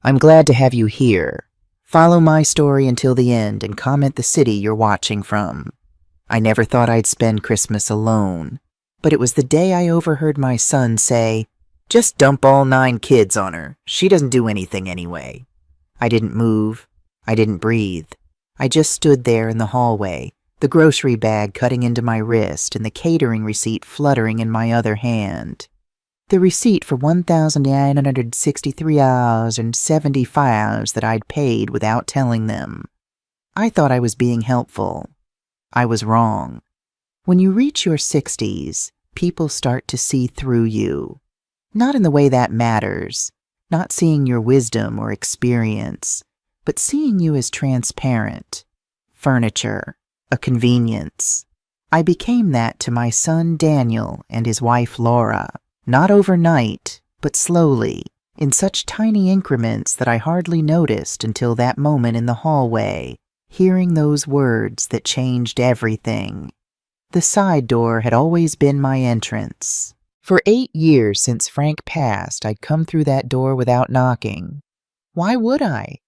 I'm glad to have you here. Follow my story until the end and comment the city you're watching from. I never thought I'd spend Christmas alone, but it was the day I overheard my son say, "Just dump all 9 kids on her. She doesn't do anything anyway." I didn't move. I didn't breathe. I just stood there in the hallway, the grocery bag cutting into my wrist and the catering receipt fluttering in my other hand. The receipt for $1,963.75 that I'd paid without telling them. I thought I was being helpful. I was wrong. When you reach your 60s, people start to see through you. Not in the way that matters, not seeing your wisdom or experience, but seeing you as transparent, furniture, a convenience. I became that to my son Daniel and his wife Laura. Not overnight, but slowly, in such tiny increments that I hardly noticed until that moment in the hallway, hearing those words that changed everything. The side door had always been my entrance. For 8 years since Frank passed, I'd come through that door without knocking. Why would I?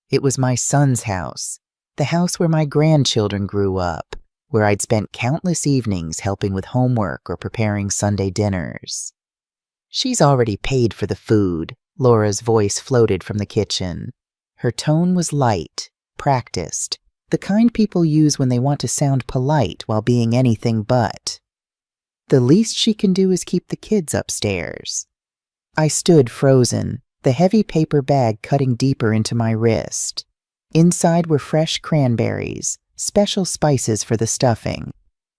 It was my son's house, the house where my grandchildren grew up, where I'd spent countless evenings helping with homework or preparing Sunday dinners. "She's already paid for the food," Laura's voice floated from the kitchen. Her tone was light, practiced, the kind people use when they want to sound polite while being anything but. "The least she can do is keep the kids upstairs." I stood frozen, the heavy paper bag cutting deeper into my wrist. Inside were fresh cranberries, special spices for the stuffing,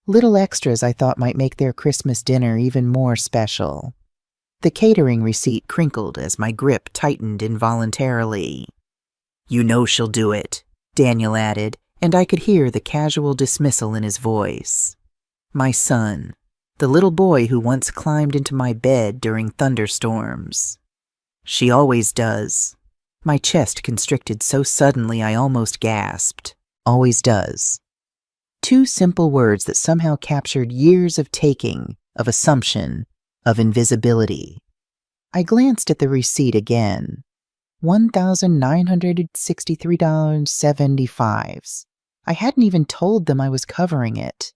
little extras I thought might make their Christmas dinner even more special. The catering receipt crinkled as my grip tightened involuntarily. "You know she'll do it," Daniel added, and I could hear the casual dismissal in his voice. My son, the little boy who once climbed into my bed during thunderstorms. "She always does." My chest constricted so suddenly I almost gasped. Always does. 2 simple words that somehow captured years of taking, of assumption, of invisibility. I glanced at the receipt again. $1,963.75. I hadn't even told them I was covering it.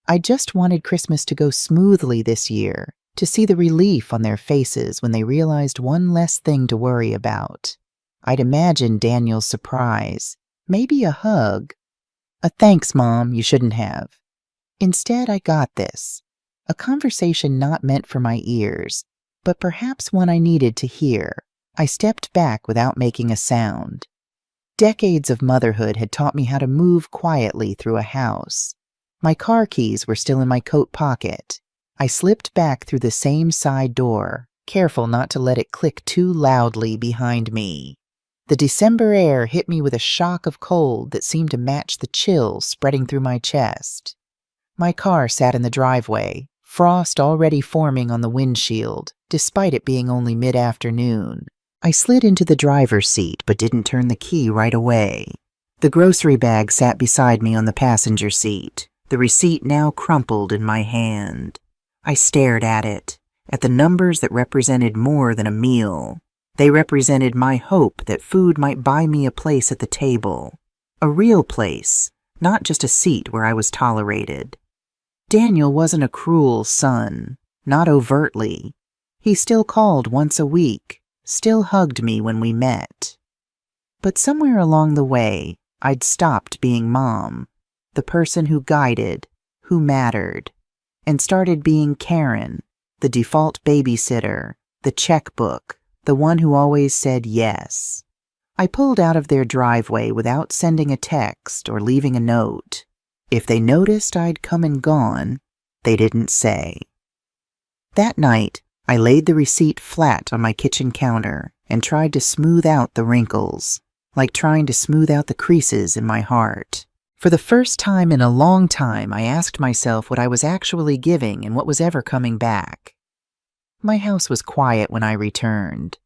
I just wanted Christmas to go smoothly this year, to see the relief on their faces when they realized one less thing to worry about. I'd imagined Daniel's surprise, maybe a hug. A "Thanks, Mom, you shouldn't have." Instead, I got this. A conversation not meant for my ears, but perhaps one I needed to hear. I stepped back without making a sound. Decades of motherhood had taught me how to move quietly through a house. My car keys were still in my coat pocket. I slipped back through the same side door, careful not to let it click too loudly behind me. The December air hit me with a shock of cold that seemed to match the chill spreading through my chest. My car sat in the driveway, frost already forming on the windshield, despite it being only mid-afternoon. I slid into the driver's seat but didn't turn the key right away. The grocery bag sat beside me on the passenger seat, the receipt now crumpled in my hand. I stared at it, at the numbers that represented more than a meal. They represented my hope that food might buy me a place at the table. A real place, not just a seat where I was tolerated. Daniel wasn't a cruel son, not overtly. He still called once a week, still hugged me when we met. But somewhere along the way, I'd stopped being Mom, the person who guided, who mattered, and started being Karen, the default babysitter, the checkbook, the one who always said yes. I pulled out of their driveway without sending a text or leaving a note. If they noticed I'd come and gone, they didn't say. That night, I laid the receipt flat on my kitchen counter and tried to smooth out the wrinkles, like trying to smooth out the creases in my heart. For the first time in a long time, I asked myself what I was actually giving and what was ever coming back. My house was quiet when I returned.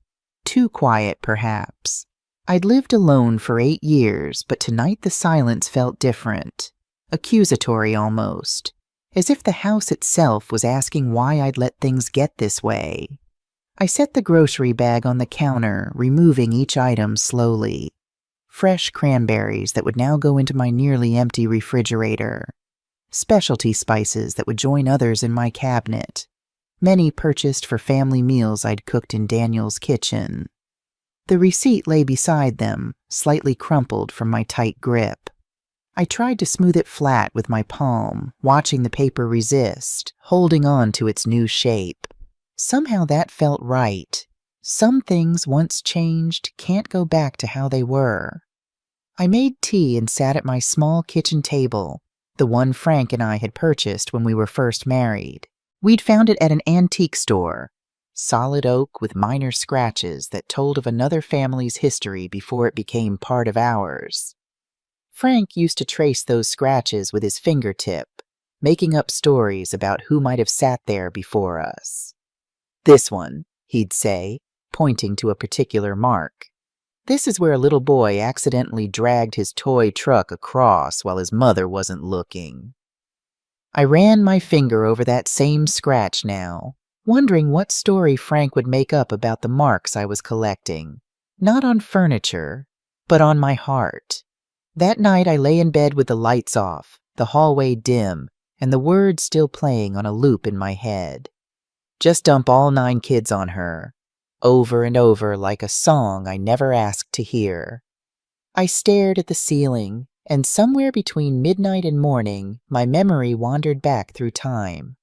Too quiet, perhaps. I'd lived alone for 8 years, but tonight the silence felt different. Accusatory almost, as if the house itself was asking why I'd let things get this way. I set the grocery bag on the counter, removing each item slowly. Fresh cranberries that would now go into my nearly empty refrigerator. Specialty spices that would join others in my cabinet. Many purchased for family meals I'd cooked in Daniel's kitchen. The receipt lay beside them, slightly crumpled from my tight grip. I tried to smooth it flat with my palm, watching the paper resist, holding on to its new shape. Somehow that felt right. Some things once changed can't go back to how they were. I made tea and sat at my small kitchen table, the one Frank and I had purchased when we were first married. We'd found it at an antique store, solid oak with minor scratches that told of another family's history before it became part of ours. Frank used to trace those scratches with his fingertip, making up stories about who might have sat there before us. "This one," he'd say, pointing to a particular mark. "This is where a little boy accidentally dragged his toy truck across while his mother wasn't looking." I ran my finger over that same scratch now, wondering what story Frank would make up about the marks I was collecting. Not on furniture, but on my heart. That night I lay in bed with the lights off, the hallway dim, and the words still playing on a loop in my head. Just dump all 9 kids on her, over and over like a song I never asked to hear. I stared at the ceiling, and somewhere between midnight and morning, my memory wandered back through time.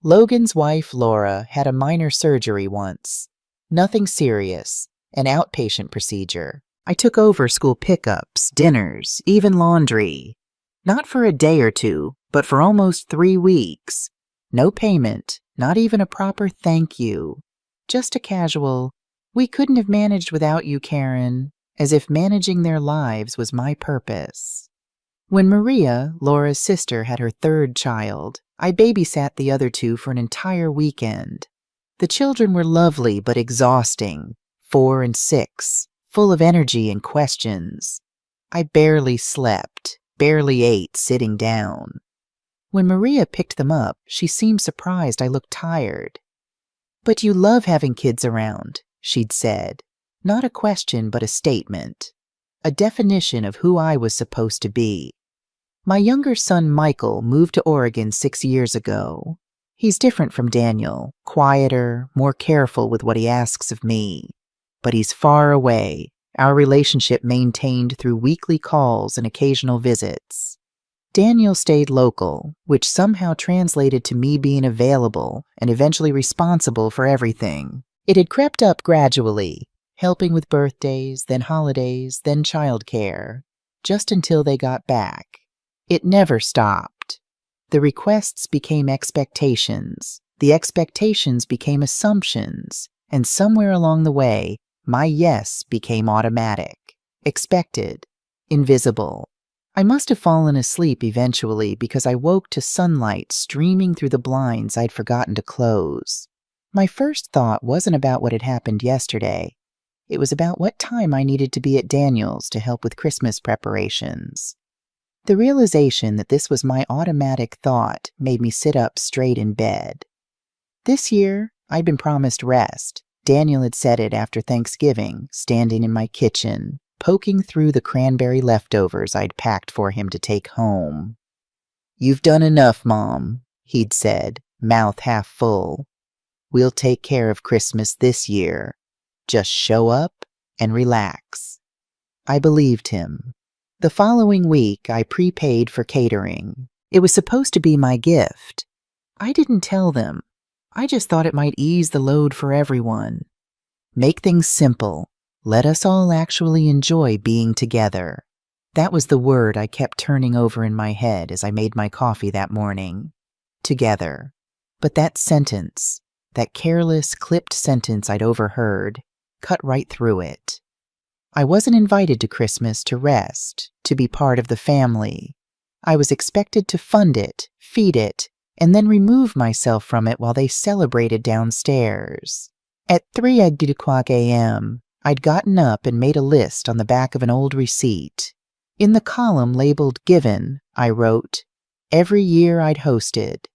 Logan's wife, Laura, had a minor surgery once. Nothing serious, an outpatient procedure. I took over school pickups, dinners, even laundry. Not for a day or two, but for almost 3 weeks. No payment, not even a proper thank you. Just a casual, "We couldn't have managed without you, Karen," as if managing their lives was my purpose. When Maria, Laura's sister, had her 3rd child, I babysat the other 2 for an entire weekend. The children were lovely but exhausting, 4 and 6, full of energy and questions. I barely slept, barely ate sitting down. When Maria picked them up, she seemed surprised I looked tired. "But you love having kids around," she'd said. Not a question, but a statement. A definition of who I was supposed to be. My younger son, Michael, moved to Oregon 6 years ago. He's different from Daniel, quieter, more careful with what he asks of me. But he's far away, our relationship maintained through weekly calls and occasional visits. Daniel stayed local, which somehow translated to me being available and eventually responsible for everything. It had crept up gradually, helping with birthdays, then holidays, then childcare, just until they got back. It never stopped. The requests became expectations, the expectations became assumptions, and somewhere along the way, my yes became automatic, expected, invisible. I must have fallen asleep eventually because I woke to sunlight streaming through the blinds I'd forgotten to close. My first thought wasn't about what had happened yesterday. It was about what time I needed to be at Daniel's to help with Christmas preparations. The realization that this was my automatic thought made me sit up straight in bed. This year, I'd been promised rest. Daniel had said it after Thanksgiving, standing in my kitchen, poking through the cranberry leftovers I'd packed for him to take home. "You've done enough, Mom," he'd said, mouth half full. "We'll take care of Christmas this year. Just show up and relax." I believed him. The following week, I prepaid for catering. It was supposed to be my gift. I didn't tell them. I just thought it might ease the load for everyone. Make things simple. Let us all actually enjoy being together. That was the word I kept turning over in my head as I made my coffee that morning. Together. But that sentence, that careless, clipped sentence I'd overheard, cut right through it. I wasn't invited to Christmas to rest, to be part of the family. I was expected to fund it, feed it, and then remove myself from it while they celebrated downstairs. At 3:00 a.m., I'd gotten up and made a list on the back of an old receipt. In the column labeled Given, I wrote, every year I'd hosted,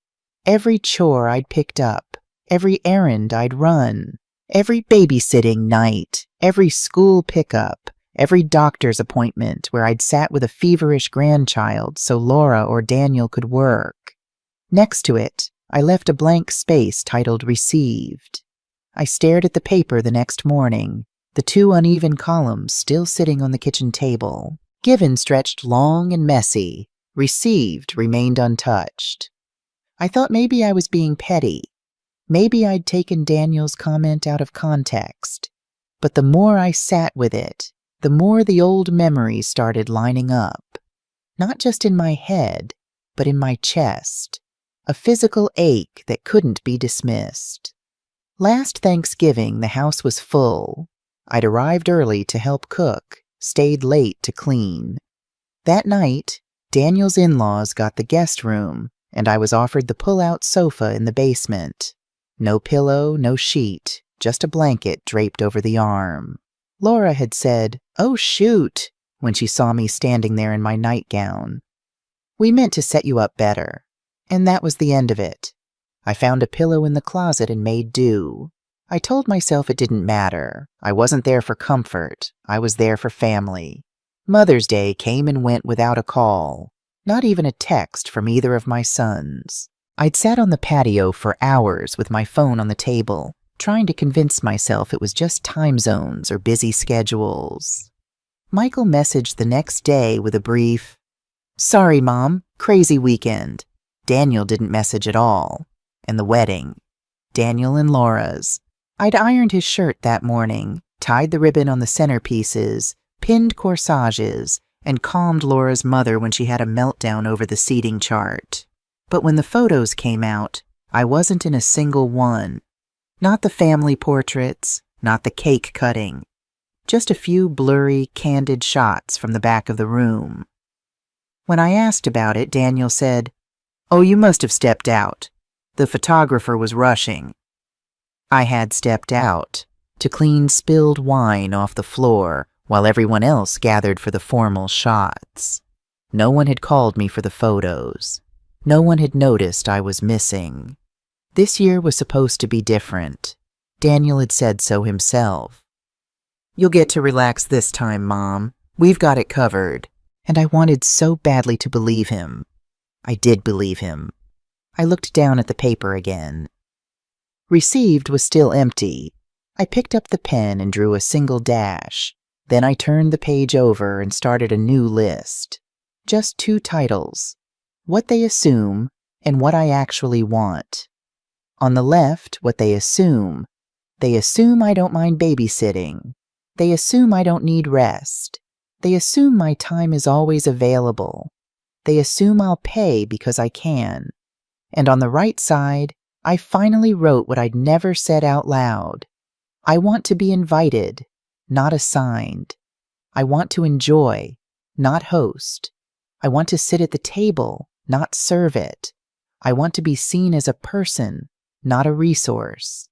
every chore I'd picked up, every errand I'd run, Every babysitting night, every school pickup, every doctor's appointment where I'd sat with a feverish grandchild so Laura or Daniel could work. Next to it, I left a blank space titled Received. I stared at the paper the next morning, the 2 uneven columns still sitting on the kitchen table. Given stretched long and messy. Received remained untouched. I thought maybe I was being petty. Maybe I'd taken Daniel's comment out of context. But the more I sat with it, the more the old memories started lining up. Not just in my head, but in my chest. A physical ache that couldn't be dismissed. Last Thanksgiving, the house was full. I'd arrived early to help cook, stayed late to clean. That night, Daniel's in-laws got the guest room, and I was offered the pull-out sofa in the basement. No pillow, no sheet, just a blanket draped over the arm. Laura had said, "Oh, shoot," when she saw me standing there in my nightgown. "We meant to set you up better." And that was the end of it. I found a pillow in the closet and made do. I told myself it didn't matter. I wasn't there for comfort. I was there for family. Mother's Day came and went without a call. Not even a text from either of my sons. I'd sat on the patio for hours with my phone on the table, trying to convince myself it was just time zones or busy schedules. Michael messaged the next day with a brief, "Sorry, Mom, crazy weekend." Daniel didn't message at all. And the wedding. Daniel and Laura's. I'd ironed his shirt that morning, tied the ribbon on the centerpieces, pinned corsages, and calmed Laura's mother when she had a meltdown over the seating chart. But when the photos came out, I wasn't in a single one. Not the family portraits, not the cake cutting. Just a few blurry, candid shots from the back of the room. When I asked about it, Daniel said, "Oh, you must have stepped out. The photographer was rushing." I had stepped out to clean spilled wine off the floor while everyone else gathered for the formal shots. No one had called me for the photos. No one had noticed I was missing. This year was supposed to be different. Daniel had said so himself. "You'll get to relax this time, Mom. We've got it covered." And I wanted so badly to believe him. I did believe him. I looked down at the paper again. Received was still empty. I picked up the pen and drew a single dash. Then I turned the page over and started a new list. Just 2 titles. What they assume and what I actually want. On the left, what they assume. They assume I don't mind babysitting. They assume I don't need rest. They assume my time is always available. They assume I'll pay because I can. And on the right side, I finally wrote what I'd never said out loud. I want to be invited, not assigned. I want to enjoy, not host. I want to sit at the table, not serve it. I want to be seen as a person, not a resource.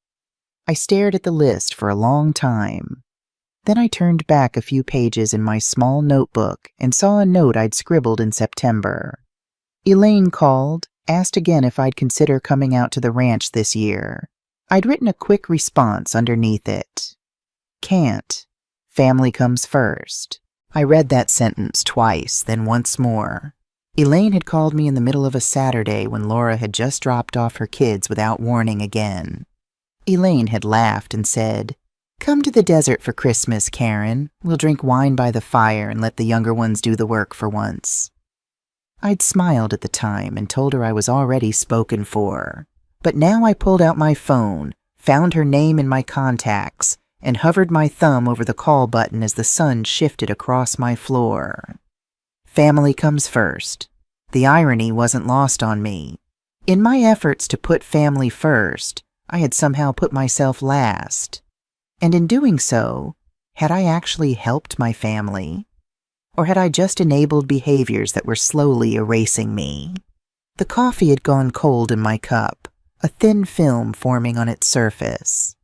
I stared at the list for a long time. Then I turned back a few pages in my small notebook and saw a note I'd scribbled in September. Elaine called, asked again if I'd consider coming out to the ranch this year. I'd written a quick response underneath it. Can't. Family comes first. I read that sentence twice, then once more. Elaine had called me in the middle of a Saturday when Laura had just dropped off her kids without warning again. Elaine had laughed and said, "Come to the desert for Christmas, Karen. We'll drink wine by the fire and let the younger ones do the work for once." I'd smiled at the time and told her I was already spoken for. But now I pulled out my phone, found her name in my contacts, and hovered my thumb over the call button as the sun shifted across my floor. Family comes first. The irony wasn't lost on me. In my efforts to put family first, I had somehow put myself last. And in doing so, had I actually helped my family? Or had I just enabled behaviors that were slowly erasing me? The coffee had gone cold in my cup, a thin film forming on its surface.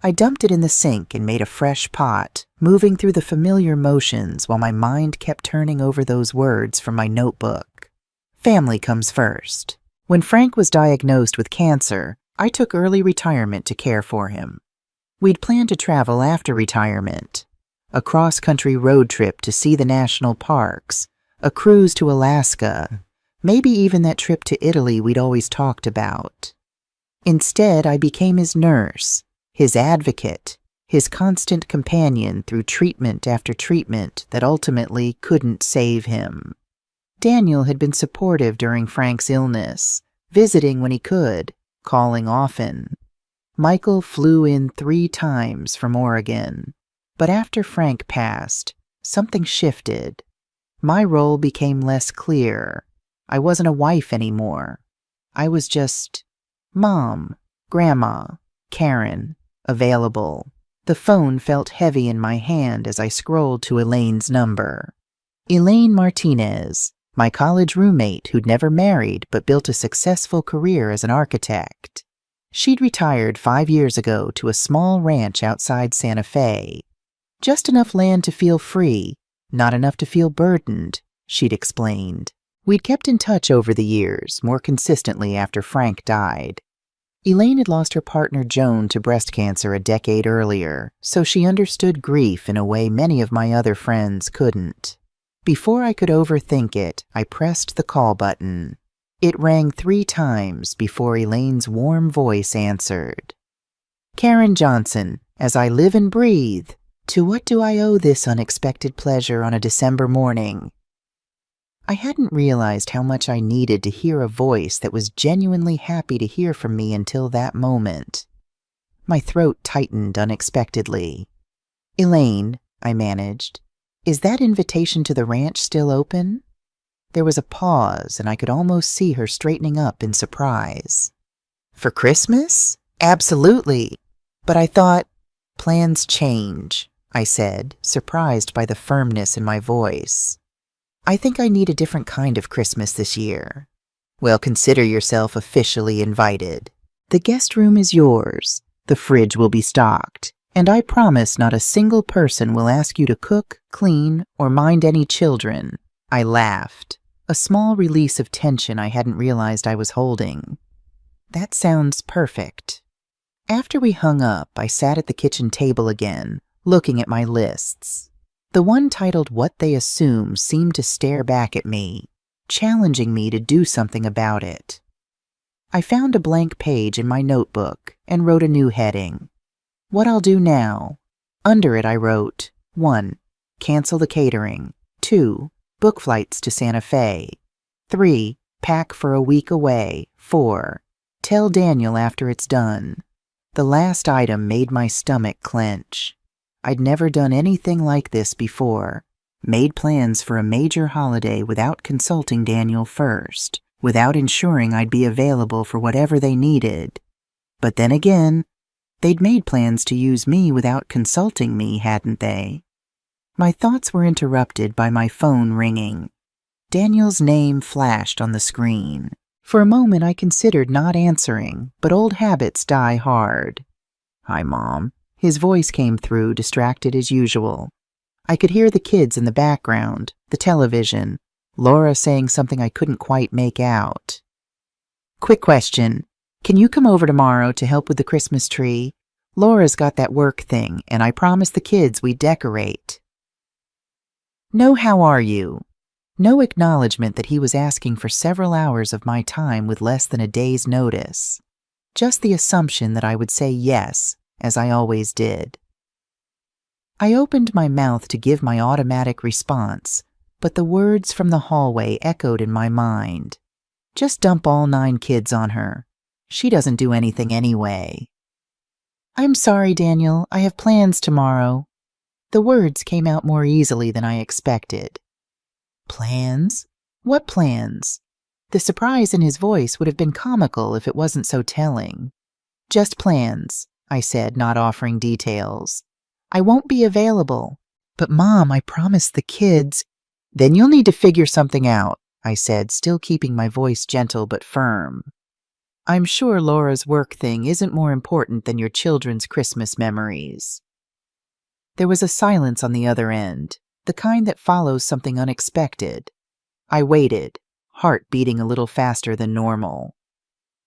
I dumped it in the sink and made a fresh pot, moving through the familiar motions while my mind kept turning over those words from my notebook. Family comes first. When Frank was diagnosed with cancer, I took early retirement to care for him. We'd planned to travel after retirement. A cross-country road trip to see the national parks, a cruise to Alaska, maybe even that trip to Italy we'd always talked about. Instead, I became his nurse, his advocate, his constant companion through treatment after treatment that ultimately couldn't save him. Daniel had been supportive during Frank's illness, visiting when he could, calling often. Michael flew in 3 times from Oregon. But after Frank passed, something shifted. My role became less clear. I wasn't a wife anymore. I was just Mom, Grandma, Karen, available. The phone felt heavy in my hand as I scrolled to Elaine's number. Elaine Martinez, my college roommate who'd never married but built a successful career as an architect. She'd retired 5 years ago to a small ranch outside Santa Fe. Just enough land to feel free, not enough to feel burdened, she'd explained. We'd kept in touch over the years, more consistently after Frank died. Elaine had lost her partner Joan to breast cancer a decade earlier, so she understood grief in a way many of my other friends couldn't. Before I could overthink it, I pressed the call button. It rang 3 times before Elaine's warm voice answered. Karen Johnson, as I live and breathe, to what do I owe this unexpected pleasure on a December morning? I hadn't realized how much I needed to hear a voice that was genuinely happy to hear from me until that moment. My throat tightened unexpectedly. Elaine, I managed, is that invitation to the ranch still open? There was a pause, and I could almost see her straightening up in surprise. For Christmas? Absolutely. But I thought, plans change, I said, surprised by the firmness in my voice. I think I need a different kind of Christmas this year. Well, consider yourself officially invited. The guest room is yours. The fridge will be stocked. And I promise not a single person will ask you to cook, clean, or mind any children. I laughed, a small release of tension I hadn't realized I was holding. That sounds perfect. After we hung up, I sat at the kitchen table again, looking at my lists. The one titled What They Assume seemed to stare back at me, challenging me to do something about it. I found a blank page in my notebook and wrote a new heading. What I'll do now. Under it I wrote, 1. Cancel the catering. 2. Book flights to Santa Fe. 3. Pack for a week away. 4. Tell Daniel after it's done. The last item made my stomach clench. I'd never done anything like this before. Made plans for a major holiday without consulting Daniel first, without ensuring I'd be available for whatever they needed. But then again, they'd made plans to use me without consulting me, hadn't they? My thoughts were interrupted by my phone ringing. Daniel's name flashed on the screen. For a moment I considered not answering, but old habits die hard. Hi, Mom. His voice came through, distracted as usual. I could hear the kids in the background, the television, Laura saying something I couldn't quite make out. Quick question. Can you come over tomorrow to help with the Christmas tree? Laura's got that work thing, and I promised the kids we'd decorate. No, how are you? No acknowledgement that he was asking for several hours of my time with less than a day's notice. Just the assumption that I would say yes, as I always did. I opened my mouth to give my automatic response, but the words from the hallway echoed in my mind. Just dump all 9 kids on her. She doesn't do anything anyway. I'm sorry, Daniel. I have plans tomorrow. The words came out more easily than I expected. Plans? What plans? The surprise in his voice would have been comical if it wasn't so telling. Just plans, I said, not offering details. I won't be available. But Mom, I promised the kids. Then you'll need to figure something out, I said, still keeping my voice gentle but firm. I'm sure Laura's work thing isn't more important than your children's Christmas memories. There was a silence on the other end, the kind that follows something unexpected. I waited, heart beating a little faster than normal.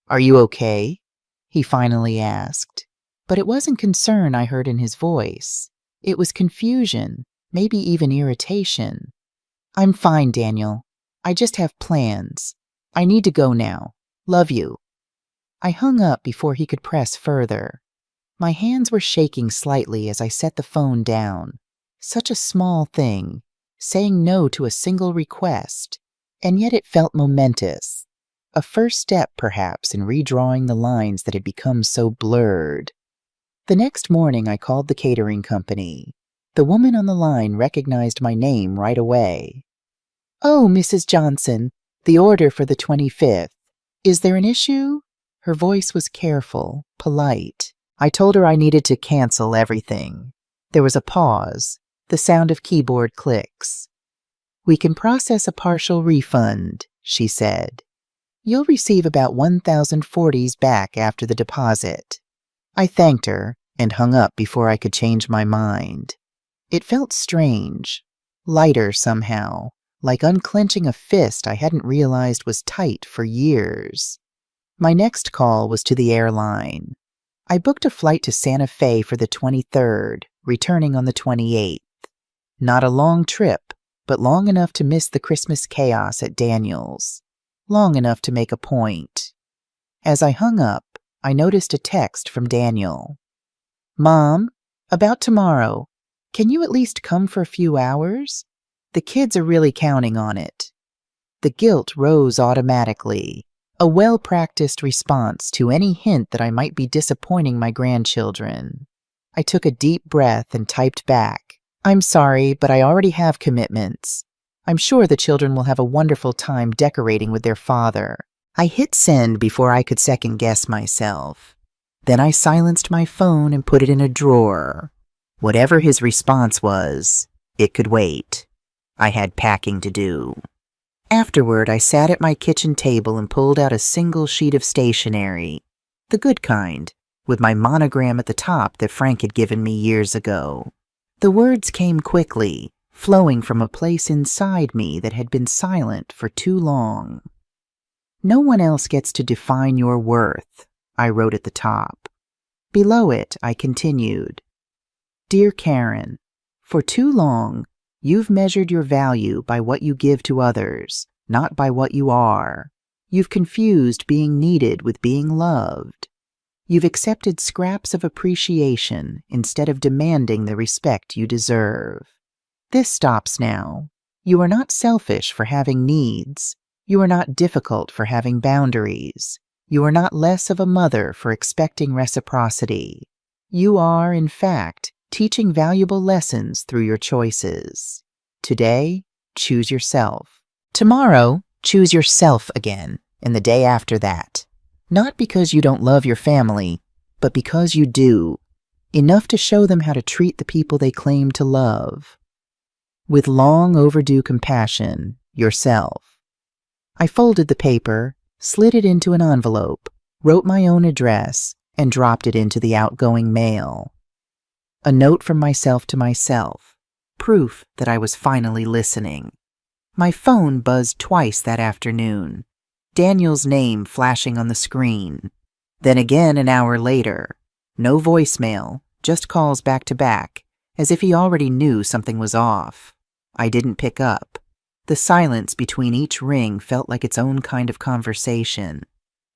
Are you okay? He finally asked. But it wasn't concern I heard in his voice. It was confusion, maybe even irritation. "I'm fine, Daniel. I just have plans. I need to go now. Love you." I hung up before he could press further. My hands were shaking slightly as I set the phone down. Such a small thing, saying no to a single request, and yet it felt momentous. A first step, perhaps, in redrawing the lines that had become so blurred. The next morning I called the catering company. The woman on the line recognized my name right away. "Oh, Mrs. Johnson, the order for the 25th. Is there an issue?" Her voice was careful, polite. I told her I needed to cancel everything. There was a pause, the sound of keyboard clicks. "We can process a partial refund," she said. "You'll receive about 1,040s back after the deposit." I thanked her and hung up before I could change my mind. It felt strange, lighter somehow, like unclenching a fist I hadn't realized was tight for years. My next call was to the airline. I booked a flight to Santa Fe for the 23rd, returning on the 28th. Not a long trip, but long enough to miss the Christmas chaos at Daniel's. Long enough to make a point. As I hung up, I noticed a text from Daniel. "Mom, about tomorrow. Can you at least come for a few hours? The kids are really counting on it." The guilt rose automatically, a well-practiced response to any hint that I might be disappointing my grandchildren. I took a deep breath and typed back, "I'm sorry, but I already have commitments. I'm sure the children will have a wonderful time decorating with their father." I hit send before I could second-guess myself. Then I silenced my phone and put it in a drawer. Whatever his response was, it could wait. I had packing to do. Afterward, I sat at my kitchen table and pulled out a single sheet of stationery, the good kind, with my monogram at the top that Frank had given me years ago. The words came quickly, flowing from a place inside me that had been silent for too long. "No one else gets to define your worth," I wrote at the top. Below it, I continued, "Dear Karen, for too long, you've measured your value by what you give to others, not by what you are. You've confused being needed with being loved. You've accepted scraps of appreciation instead of demanding the respect you deserve. This stops now. You are not selfish for having needs. You are not difficult for having boundaries. You are not less of a mother for expecting reciprocity. You are, in fact, teaching valuable lessons through your choices. Today, choose yourself. Tomorrow, choose yourself again, and the day after that. Not because you don't love your family, but because you do. Enough to show them how to treat the people they claim to love. With long overdue compassion, yourself." I folded the paper, slid it into an envelope, wrote my own address, and dropped it into the outgoing mail. A note from myself to myself, proof that I was finally listening. My phone buzzed twice that afternoon, Daniel's name flashing on the screen. Then again an hour later. No voicemail, just calls back to back, as if he already knew something was off. I didn't pick up. The silence between each ring felt like its own kind of conversation.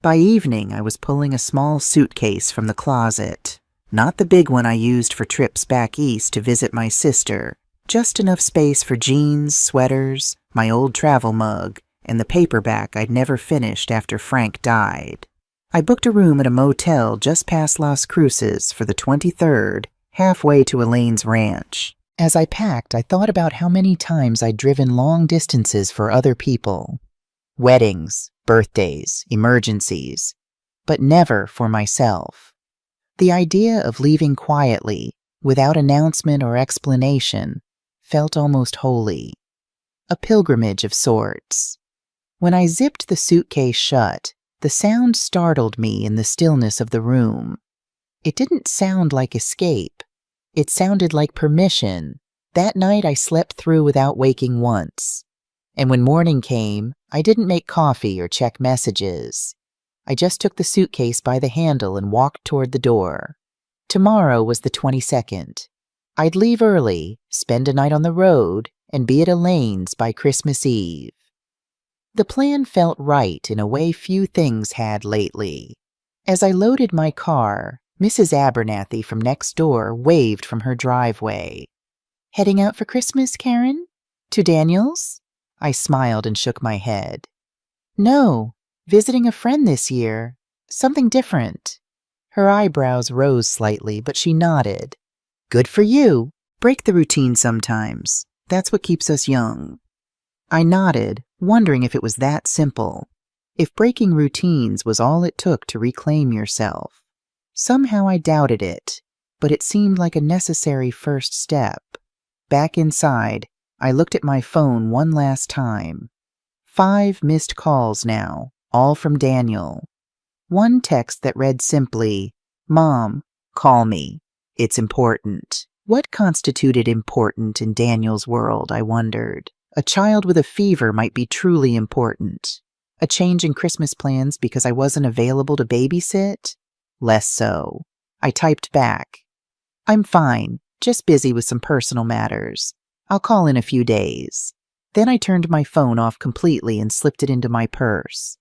By evening, I was pulling a small suitcase from the closet. Not the big one I used for trips back east to visit my sister. Just enough space for jeans, sweaters, my old travel mug, and the paperback I'd never finished after Frank died. I booked a room at a motel just past Las Cruces for the 23rd, halfway to Elaine's ranch. As I packed, I thought about how many times I'd driven long distances for other people. Weddings, birthdays, emergencies, but never for myself. The idea of leaving quietly, without announcement or explanation, felt almost holy. A pilgrimage of sorts. When I zipped the suitcase shut, the sound startled me in the stillness of the room. It didn't sound like escape. It sounded like permission. That night I slept through without waking once. And when morning came, I didn't make coffee or check messages. I just took the suitcase by the handle and walked toward the door. Tomorrow was the 22nd. I'd leave early, spend a night on the road, and be at Elaine's by Christmas Eve. The plan felt right in a way few things had lately. As I loaded my car, Mrs. Abernathy from next door waved from her driveway. "Heading out for Christmas, Karen? To Daniel's?" I smiled and shook my head. "No, visiting a friend this year. Something different." Her eyebrows rose slightly, but she nodded. "Good for you. Break the routine sometimes. That's what keeps us young." I nodded, wondering if it was that simple. If breaking routines was all it took to reclaim yourself. Somehow I doubted it, but it seemed like a necessary first step. Back inside, I looked at my phone one last time. 5 missed calls now, all from Daniel. One text that read simply, "Mom, call me. It's important." What constituted important in Daniel's world, I wondered. A child with a fever might be truly important. A change in Christmas plans because I wasn't available to babysit? Less so. I typed back, "I'm fine, just busy with some personal matters. I'll call in a few days." Then I turned my phone off completely and slipped it into my purse.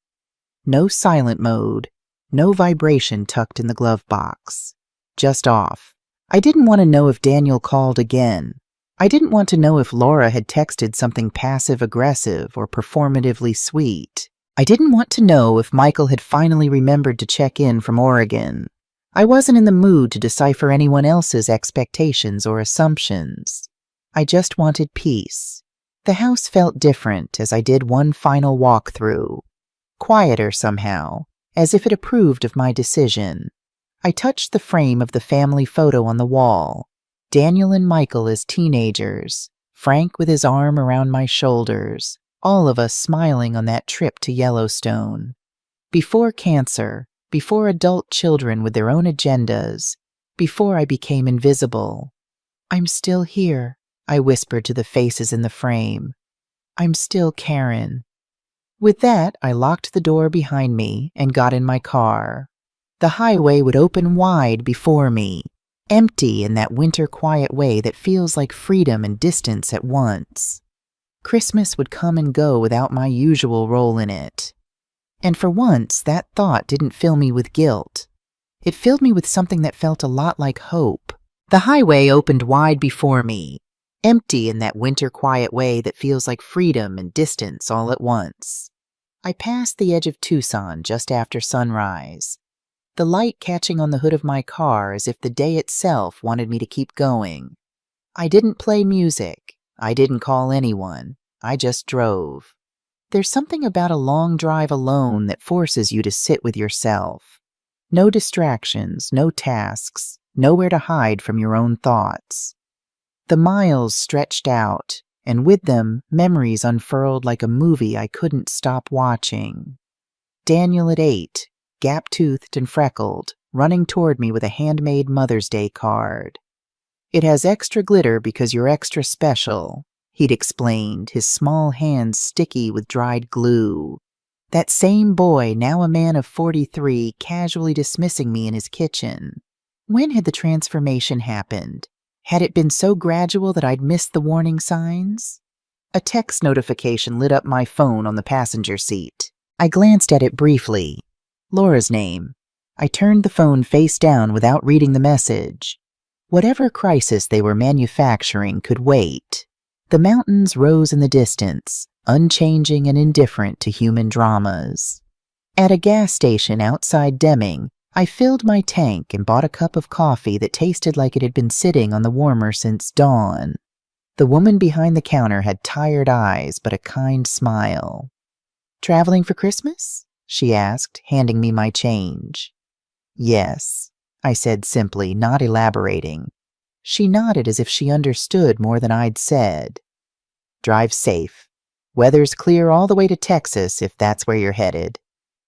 No silent mode, no vibration tucked in the glove box. Just off. I didn't want to know if Daniel called again. I didn't want to know if Laura had texted something passive-aggressive or performatively sweet. I didn't want to know if Michael had finally remembered to check in from Oregon. I wasn't in the mood to decipher anyone else's expectations or assumptions. I just wanted peace. The house felt different as I did one final walkthrough. Quieter somehow, as if it approved of my decision. I touched the frame of the family photo on the wall. Daniel and Michael as teenagers, Frank with his arm around my shoulders, all of us smiling on that trip to Yellowstone. Before cancer, before adult children with their own agendas, before I became invisible. "I'm still here," I whispered to the faces in the frame. "I'm still Karen." With that, I locked the door behind me and got in my car. The highway would open wide before me, empty in that winter quiet way that feels like freedom and distance at once. Christmas would come and go without my usual role in it. And for once, that thought didn't fill me with guilt. It filled me with something that felt a lot like hope. The highway opened wide before me, empty in that winter quiet way that feels like freedom and distance all at once. I passed the edge of Tucson just after sunrise, the light catching on the hood of my car as if the day itself wanted me to keep going. I didn't play music. I didn't call anyone. I just drove. There's something about a long drive alone that forces you to sit with yourself. No distractions, no tasks, nowhere to hide from your own thoughts. The miles stretched out, and with them, memories unfurled like a movie I couldn't stop watching. Daniel at 8, gap-toothed and freckled, running toward me with a handmade Mother's Day card. "It has extra glitter because you're extra special," he'd explained, his small hands sticky with dried glue. That same boy, now a man of 43, casually dismissing me in his kitchen. When had the transformation happened? Had it been so gradual that I'd missed the warning signs? A text notification lit up my phone on the passenger seat. I glanced at it briefly. Laura's name. I turned the phone face down without reading the message. Whatever crisis they were manufacturing could wait. The mountains rose in the distance, unchanging and indifferent to human dramas. At a gas station outside Deming, I filled my tank and bought a cup of coffee that tasted like it had been sitting on the warmer since dawn. The woman behind the counter had tired eyes but a kind smile. "Traveling for Christmas?" she asked, handing me my change. "Yes," I said simply, not elaborating. She nodded as if she understood more than I'd said. "Drive safe. Weather's clear all the way to Texas if that's where you're headed."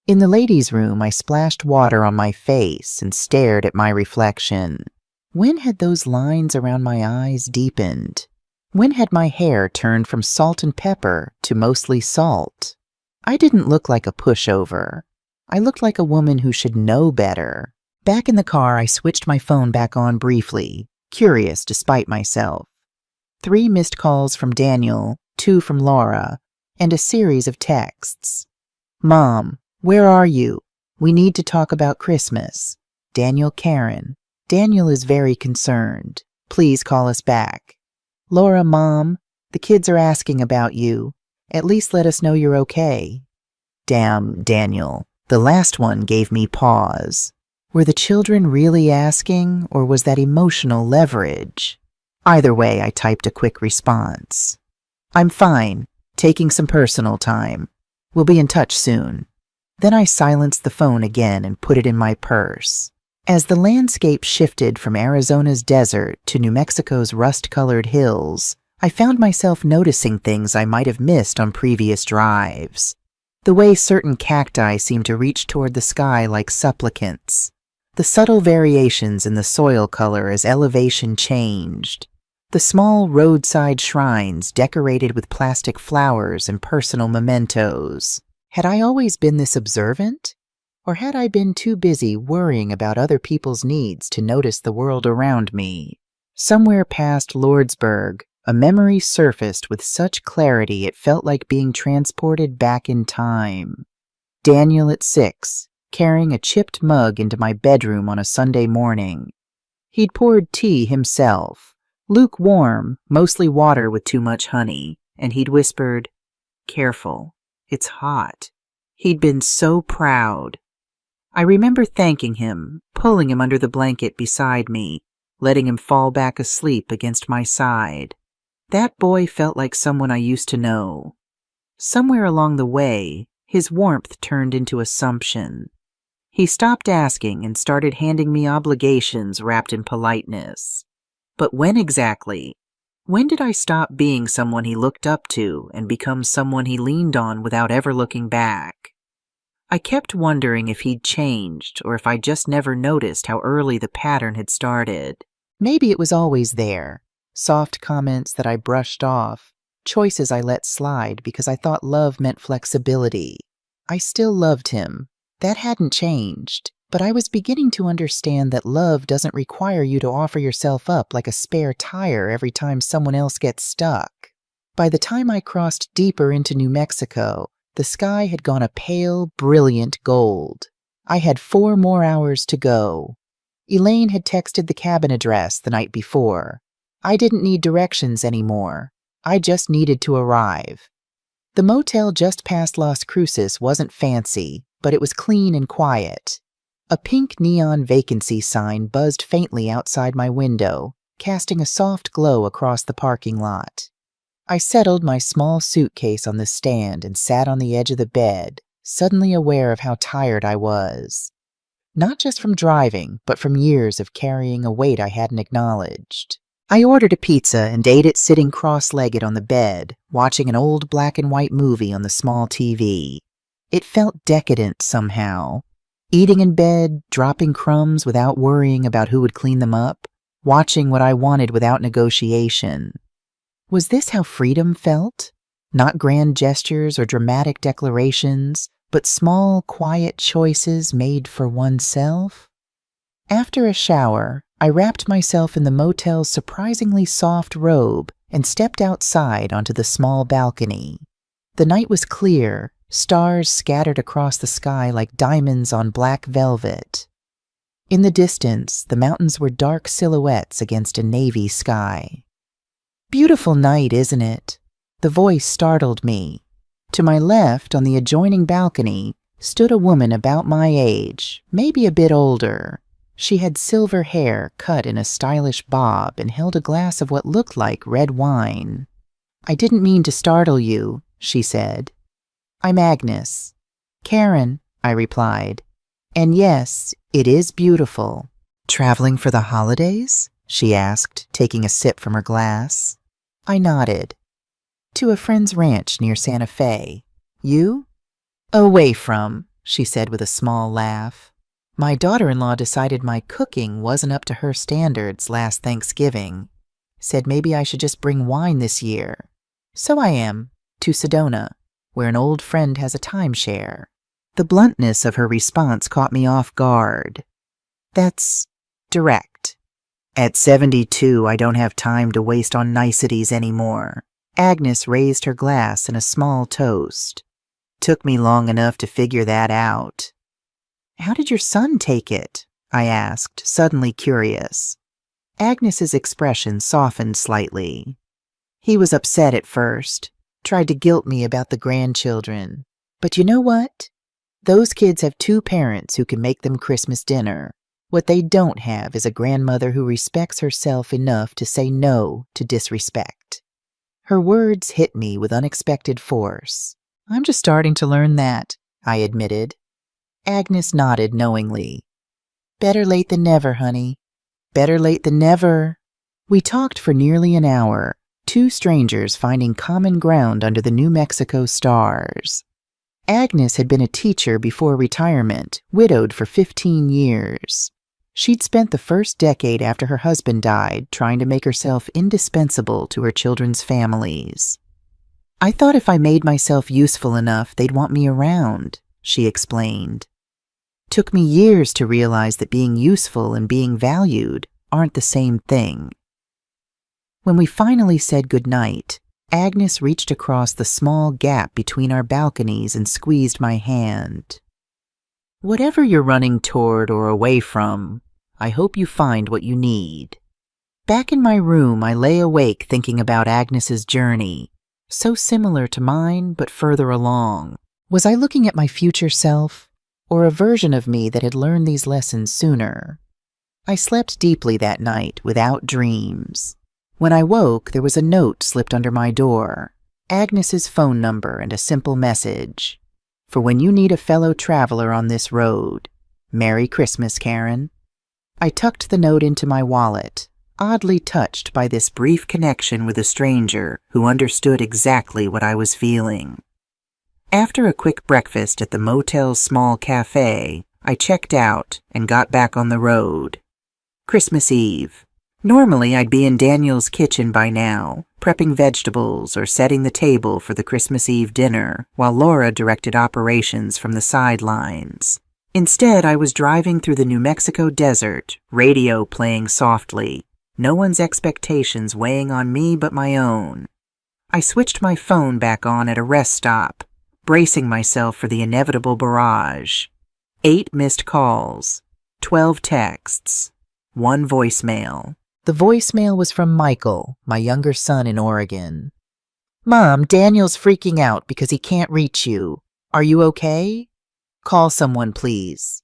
In the ladies' room, I splashed water on my face and stared at my reflection. When had those lines around my eyes deepened? When had my hair turned from salt and pepper to mostly salt? I didn't look like a pushover. I looked like a woman who should know better. Back in the car, I switched my phone back on briefly, curious despite myself. 3 missed calls from Daniel, 2 from Laura, and a series of texts. Mom, where are you? We need to talk about Christmas. Daniel, Karen. Daniel is very concerned. Please call us back. Laura, Mom, the kids are asking about you. At least let us know you're okay. Damn, Daniel. The last one gave me pause. Were the children really asking, or was that emotional leverage? Either way, I typed a quick response. I'm fine, taking some personal time. We'll be in touch soon. Then I silenced the phone again and put it in my purse. As the landscape shifted from Arizona's desert to New Mexico's rust-colored hills, I found myself noticing things I might have missed on previous drives. The way certain cacti seemed to reach toward the sky like supplicants. The subtle variations in the soil color as elevation changed. The small roadside shrines decorated with plastic flowers and personal mementos. Had I always been this observant? Or had I been too busy worrying about other people's needs to notice the world around me? Somewhere past Lordsburg, a memory surfaced with such clarity it felt like being transported back in time. Daniel at 6, carrying a chipped mug into my bedroom on a Sunday morning. He'd poured tea himself, lukewarm, mostly water with too much honey, and he'd whispered, "Careful, it's hot." He'd been so proud. I remember thanking him, pulling him under the blanket beside me, letting him fall back asleep against my side. That boy felt like someone I used to know. Somewhere along the way, his warmth turned into assumption. He stopped asking and started handing me obligations wrapped in politeness. But when exactly? When did I stop being someone he looked up to and become someone he leaned on without ever looking back? I kept wondering if he'd changed or if I just never noticed how early the pattern had started. Maybe it was always there. Soft comments that I brushed off, choices I let slide because I thought love meant flexibility. I still loved him. That hadn't changed. But I was beginning to understand that love doesn't require you to offer yourself up like a spare tire every time someone else gets stuck. By the time I crossed deeper into New Mexico, the sky had gone a pale, brilliant gold. I had 4 more hours to go. Elaine had texted the cabin address the night before. I didn't need directions anymore. I just needed to arrive. The motel just past Las Cruces wasn't fancy, but it was clean and quiet. A pink neon vacancy sign buzzed faintly outside my window, casting a soft glow across the parking lot. I settled my small suitcase on the stand and sat on the edge of the bed, suddenly aware of how tired I was. Not just from driving, but from years of carrying a weight I hadn't acknowledged. I ordered a pizza and ate it sitting cross-legged on the bed, watching an old black and white movie on the small TV. It felt decadent somehow. Eating in bed, dropping crumbs without worrying about who would clean them up, watching what I wanted without negotiation. Was this how freedom felt? Not grand gestures or dramatic declarations, but small, quiet choices made for oneself? After a shower, I wrapped myself in the motel's surprisingly soft robe and stepped outside onto the small balcony. The night was clear, stars scattered across the sky like diamonds on black velvet. In the distance, the mountains were dark silhouettes against a navy sky. Beautiful night, isn't it? The voice startled me. To my left, on the adjoining balcony, stood a woman about my age, maybe a bit older. She had silver hair cut in a stylish bob and held a glass of what looked like red wine. "I didn't mean to startle you," she said. "I'm Agnes." "Karen," I replied. "And yes, it is beautiful." "Traveling for the holidays?" she asked, taking a sip from her glass. I nodded. "To a friend's ranch near Santa Fe. You?" "Away from," she said with a small laugh. "My daughter-in-law decided my cooking wasn't up to her standards last Thanksgiving. Said maybe I should just bring wine this year. So I am, to Sedona, where an old friend has a timeshare." The bluntness of her response caught me off guard. That's direct. At 72, I don't have time to waste on niceties anymore. Agnes raised her glass in a small toast. Took me long enough to figure that out. How did your son take it? I asked, suddenly curious. Agnes's expression softened slightly. He was upset at first, tried to guilt me about the grandchildren. But you know what? Those kids have two parents who can make them Christmas dinner. What they don't have is a grandmother who respects herself enough to say no to disrespect. Her words hit me with unexpected force. I'm just starting to learn that, I admitted. Agnes nodded knowingly. Better late than never, honey. Better late than never. We talked for nearly an hour, two strangers finding common ground under the New Mexico stars. Agnes had been a teacher before retirement, widowed for 15 years. She'd spent the first decade after her husband died trying to make herself indispensable to her children's families. I thought if I made myself useful enough, they'd want me around, she explained. Took me years to realize that being useful and being valued aren't the same thing. When we finally said goodnight, Agnes reached across the small gap between our balconies and squeezed my hand. Whatever you're running toward or away from, I hope you find what you need. Back in my room, I lay awake thinking about Agnes's journey, so similar to mine but further along. Was I looking at my future self, or a version of me that had learned these lessons sooner? I slept deeply that night without dreams. When I woke, there was a note slipped under my door, Agnes's phone number and a simple message. For when you need a fellow traveler on this road, Merry Christmas, Karen. I tucked the note into my wallet, oddly touched by this brief connection with a stranger who understood exactly what I was feeling. After a quick breakfast at the motel's small cafe, I checked out and got back on the road. Christmas Eve. Normally, I'd be in Daniel's kitchen by now, prepping vegetables or setting the table for the Christmas Eve dinner, while Laura directed operations from the sidelines. Instead, I was driving through the New Mexico desert, radio playing softly, no one's expectations weighing on me but my own. I switched my phone back on at a rest stop, bracing myself for the inevitable barrage. 8 missed calls, 12 texts, 1 voicemail. The voicemail was from Michael, my younger son in Oregon. Mom, Daniel's freaking out because he can't reach you. Are you okay? Call someone, please.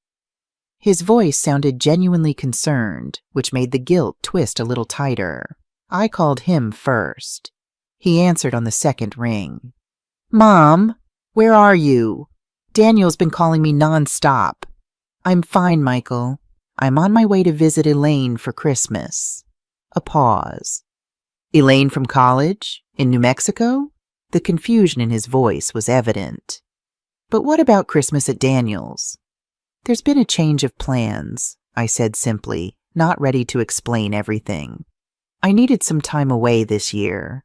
His voice sounded genuinely concerned, which made the guilt twist a little tighter. I called him first. He answered on the second ring. Mom, where are you? Daniel's been calling me nonstop. I'm fine, Michael. I'm on my way to visit Elaine for Christmas. A pause. Elaine from college? In New Mexico? The confusion in his voice was evident. But what about Christmas at Daniel's? There's been a change of plans, I said simply, not ready to explain everything. I needed some time away this year.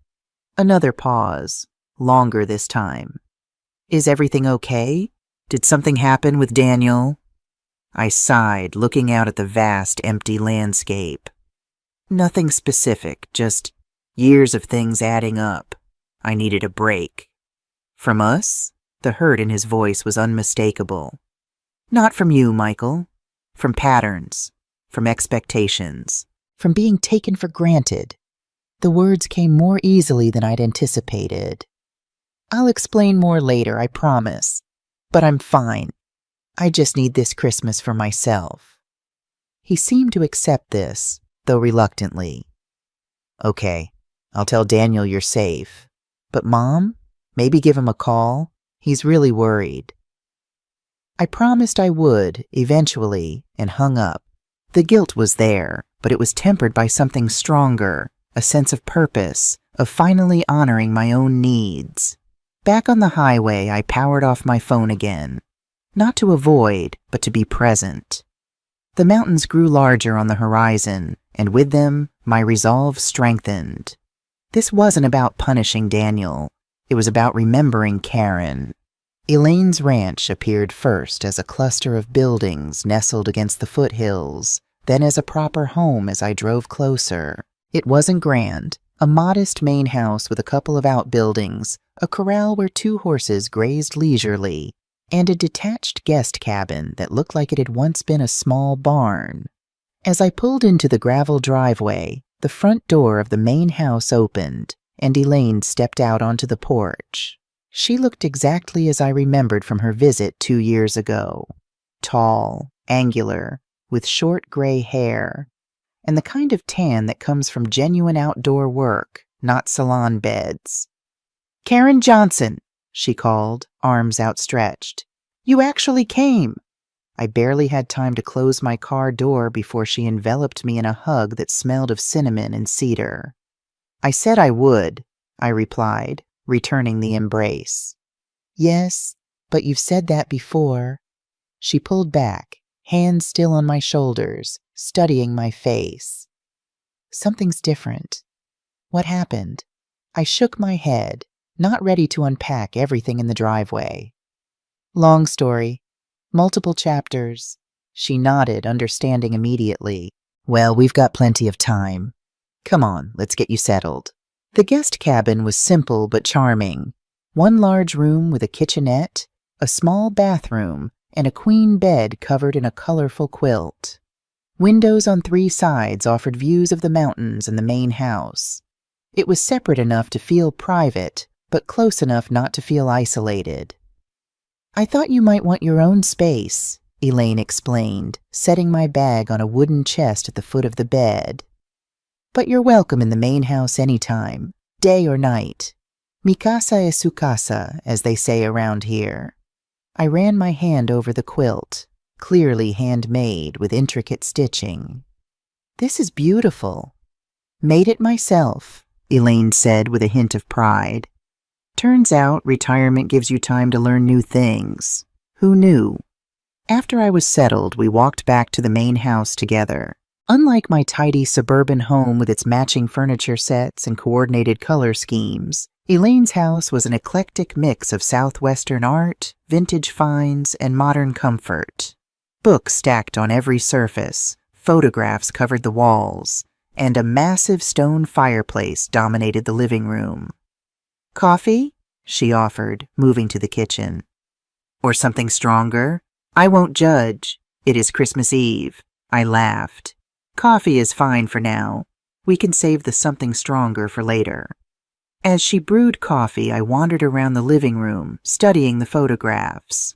Another pause, longer this time. Is everything okay? Did something happen with Daniel? I sighed, looking out at the vast, empty landscape. Nothing specific, just years of things adding up. I needed a break. From us? The hurt in his voice was unmistakable. Not from you, Michael. From patterns. From expectations. From being taken for granted. The words came more easily than I'd anticipated. I'll explain more later, I promise. But I'm fine. I just need this Christmas for myself. He seemed to accept this, though reluctantly. Okay, I'll tell Daniel you're safe. But Mom, maybe give him a call. He's really worried. I promised I would, eventually, and hung up. The guilt was there, but it was tempered by something stronger, a sense of purpose, of finally honoring my own needs. Back on the highway, I powered off my phone again. Not to avoid, but to be present. The mountains grew larger on the horizon, and with them, my resolve strengthened. This wasn't about punishing Daniel. It was about remembering Karen. Elaine's ranch appeared first as a cluster of buildings nestled against the foothills, then as a proper home as I drove closer. It wasn't grand. A modest main house with a couple of outbuildings, a corral where 2 horses grazed leisurely, and a detached guest cabin that looked like it had once been a small barn. As I pulled into the gravel driveway, the front door of the main house opened, and Elaine stepped out onto the porch. She looked exactly as I remembered from her visit 2 years ago. Tall, angular, with short gray hair, and the kind of tan that comes from genuine outdoor work, not salon beds. "Karen Johnson," she called, arms outstretched. "You actually came." I barely had time to close my car door before she enveloped me in a hug that smelled of cinnamon and cedar. "I said I would," I replied, returning the embrace. "Yes, but you've said that before." She pulled back, hands still on my shoulders, studying my face. "Something's different. What happened?" I shook my head, not ready to unpack everything in the driveway. "Long story. Multiple chapters." She nodded, understanding immediately. "Well, we've got plenty of time. Come on, let's get you settled." The guest cabin was simple but charming. 1 large room with a kitchenette, a small bathroom, and a queen bed covered in a colorful quilt. Windows on 3 sides offered views of the mountains and the main house. It was separate enough to feel private, but close enough not to feel isolated. "I thought you might want your own space," Elaine explained, setting my bag on a wooden chest at the foot of the bed. "But you're welcome in the main house anytime, day or night. Mi casa es su casa, as they say around here." I ran my hand over the quilt, clearly handmade with intricate stitching. "This is beautiful." "Made it myself," Elaine said with a hint of pride. "Turns out retirement gives you time to learn new things. Who knew?" After I was settled, we walked back to the main house together. Unlike my tidy suburban home with its matching furniture sets and coordinated color schemes, Elaine's house was an eclectic mix of Southwestern art, vintage finds, and modern comfort. Books stacked on every surface, photographs covered the walls, and a massive stone fireplace dominated the living room. "Coffee?" she offered, moving to the kitchen. "Or something stronger? I won't judge. It is Christmas Eve." I laughed. "Coffee is fine for now. We can save the something stronger for later." As she brewed coffee, I wandered around the living room, studying the photographs.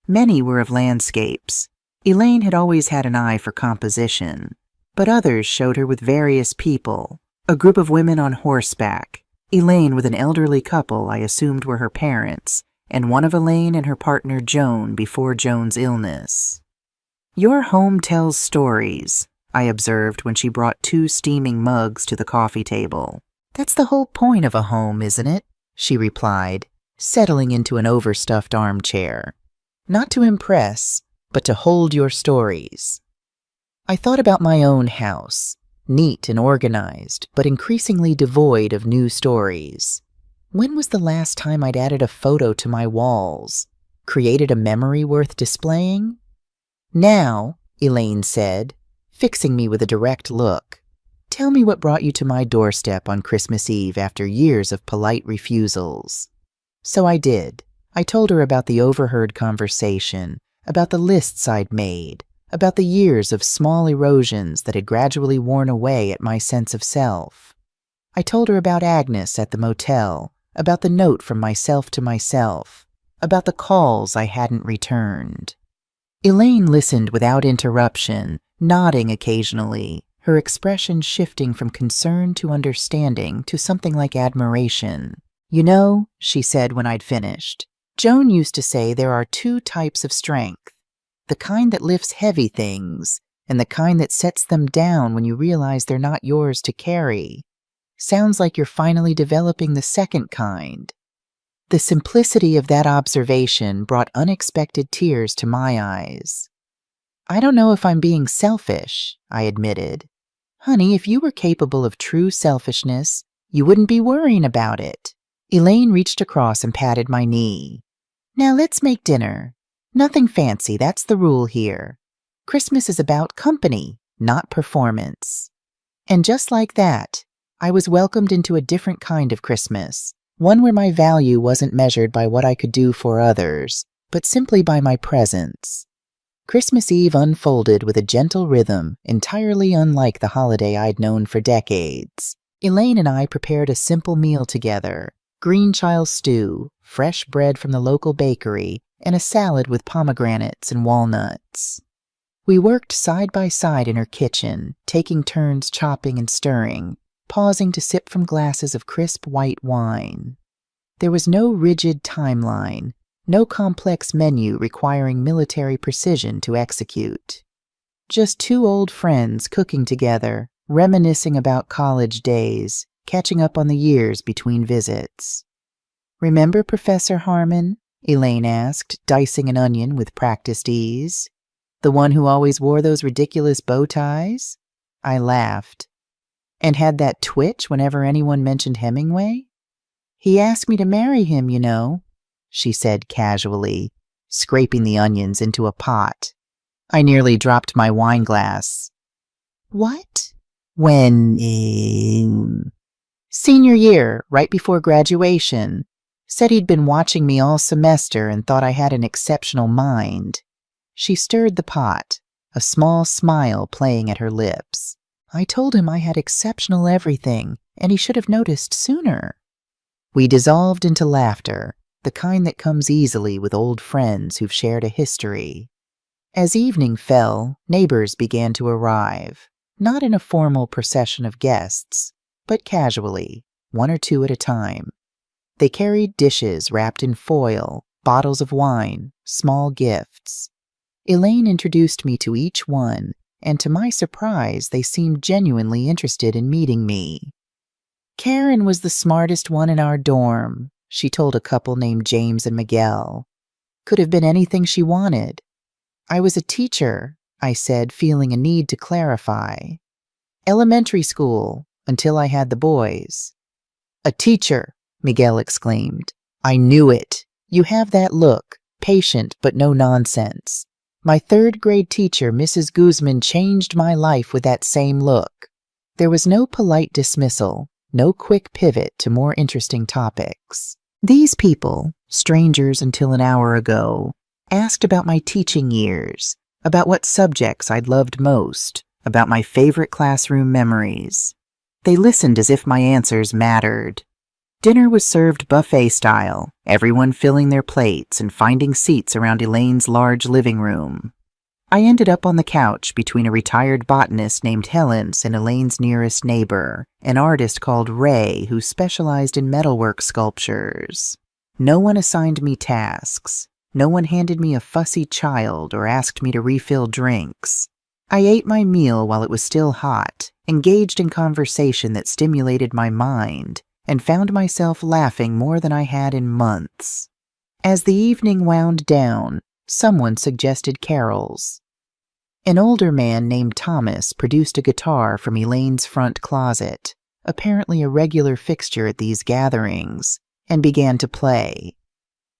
Many were of landscapes. Elaine had always had an eye for composition, but others showed her with various people, a group of women on horseback, Elaine with an elderly couple I assumed were her parents, and one of Elaine and her partner Joan before Joan's illness. "Your home tells stories," I observed when she brought 2 steaming mugs to the coffee table. "That's the whole point of a home, isn't it?" she replied, settling into an overstuffed armchair. "Not to impress, but to hold your stories." I thought about my own house, neat and organized, but increasingly devoid of new stories. When was the last time I'd added a photo to my walls, created a memory worth displaying? "Now," Elaine said, fixing me with a direct look, "tell me what brought you to my doorstep on Christmas Eve after years of polite refusals." So I did. I told her about the overheard conversation, about the lists I'd made, about the years of small erosions that had gradually worn away at my sense of self. I told her about Agnes at the motel, about the note from myself to myself, about the calls I hadn't returned. Elaine listened without interruption, nodding occasionally, her expression shifting from concern to understanding to something like admiration. "You know," she said when I'd finished, "Joan used to say there are 2 types of strength, the kind that lifts heavy things and the kind that sets them down when you realize they're not yours to carry. Sounds like you're finally developing the second kind." The simplicity of that observation brought unexpected tears to my eyes. "I don't know if I'm being selfish," I admitted. "Honey, if you were capable of true selfishness, you wouldn't be worrying about it." Elaine reached across and patted my knee. Now let's make dinner. Nothing fancy, that's the rule here. Christmas is about company, not performance. And just like that, I was welcomed into a different kind of Christmas, one where my value wasn't measured by what I could do for others, but simply by my presence. Christmas Eve unfolded with a gentle rhythm entirely unlike the holiday I'd known for decades. Elaine and I prepared a simple meal together: green child stew, fresh bread from the local bakery, and a salad with pomegranates and walnuts. We worked side by side in her kitchen, taking turns chopping and stirring, pausing to sip from glasses of crisp white wine. There was no rigid timeline, no complex menu requiring military precision to execute. Just two old friends cooking together, reminiscing about college days, catching up on the years between visits. "Remember Professor Harmon?" Elaine asked, dicing an onion with practiced ease. "The one who always wore those ridiculous bow ties?" I laughed. "And had that twitch whenever anyone mentioned Hemingway?" "He asked me to marry him, you know," she said casually, scraping the onions into a pot. I nearly dropped my wine glass. "What?" "When, senior year, right before graduation. Said he'd been watching me all semester and thought I had an exceptional mind." She stirred the pot, a small smile playing at her lips. "I told him I had exceptional everything, and he should have noticed sooner." We dissolved into laughter, the kind that comes easily with old friends who've shared a history. As evening fell, neighbors began to arrive, not in a formal procession of guests, but casually, one or two at a time. They carried dishes wrapped in foil, bottles of wine, small gifts. Elaine introduced me to each one, and to my surprise, they seemed genuinely interested in meeting me. "Karen was the smartest one in our dorm," she told a couple named James and Miguel. "Could have been anything she wanted." "I was a teacher," I said, feeling a need to clarify. "Elementary school, until I had the boys." "A teacher," Miguel exclaimed. "I knew it. You have that look, patient but no nonsense. My third-grade teacher, Mrs. Guzman, changed my life with that same look." There was no polite dismissal, no quick pivot to more interesting topics. These people, strangers until an hour ago, asked about my teaching years, about what subjects I'd loved most, about my favorite classroom memories. They listened as if my answers mattered. Dinner was served buffet style, everyone filling their plates and finding seats around Elaine's large living room. I ended up on the couch between a retired botanist named Helens and Elaine's nearest neighbor, an artist called Ray who specialized in metalwork sculptures. No one assigned me tasks. No one handed me a fussy child or asked me to refill drinks. I ate my meal while it was still hot, engaged in conversation that stimulated my mind, and found myself laughing more than I had in months. As the evening wound down, someone suggested carols. An older man named Thomas produced a guitar from Elaine's front closet, apparently a regular fixture at these gatherings, and began to play.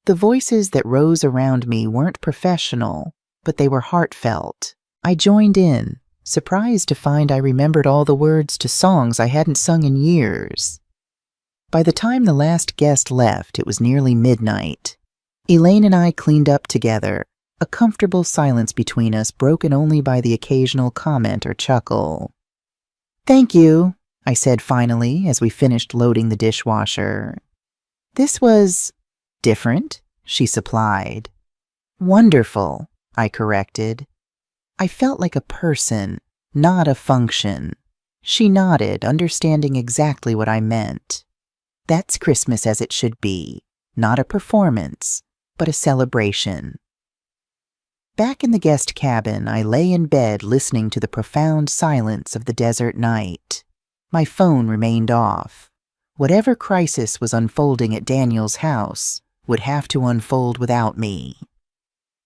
The voices that rose around me weren't professional, but they were heartfelt. I joined in, surprised to find I remembered all the words to songs I hadn't sung in years. By the time the last guest left, it was nearly midnight. Elaine and I cleaned up together, a comfortable silence between us broken only by the occasional comment or chuckle. "Thank you," I said finally as we finished loading the dishwasher. "This was different," she supplied. "Wonderful," I corrected. I felt like a person, not a function. She nodded, understanding exactly what I meant. That's Christmas as it should be, not a performance, but a celebration. Back in the guest cabin, I lay in bed listening to the profound silence of the desert night. My phone remained off. Whatever crisis was unfolding at Daniel's house would have to unfold without me.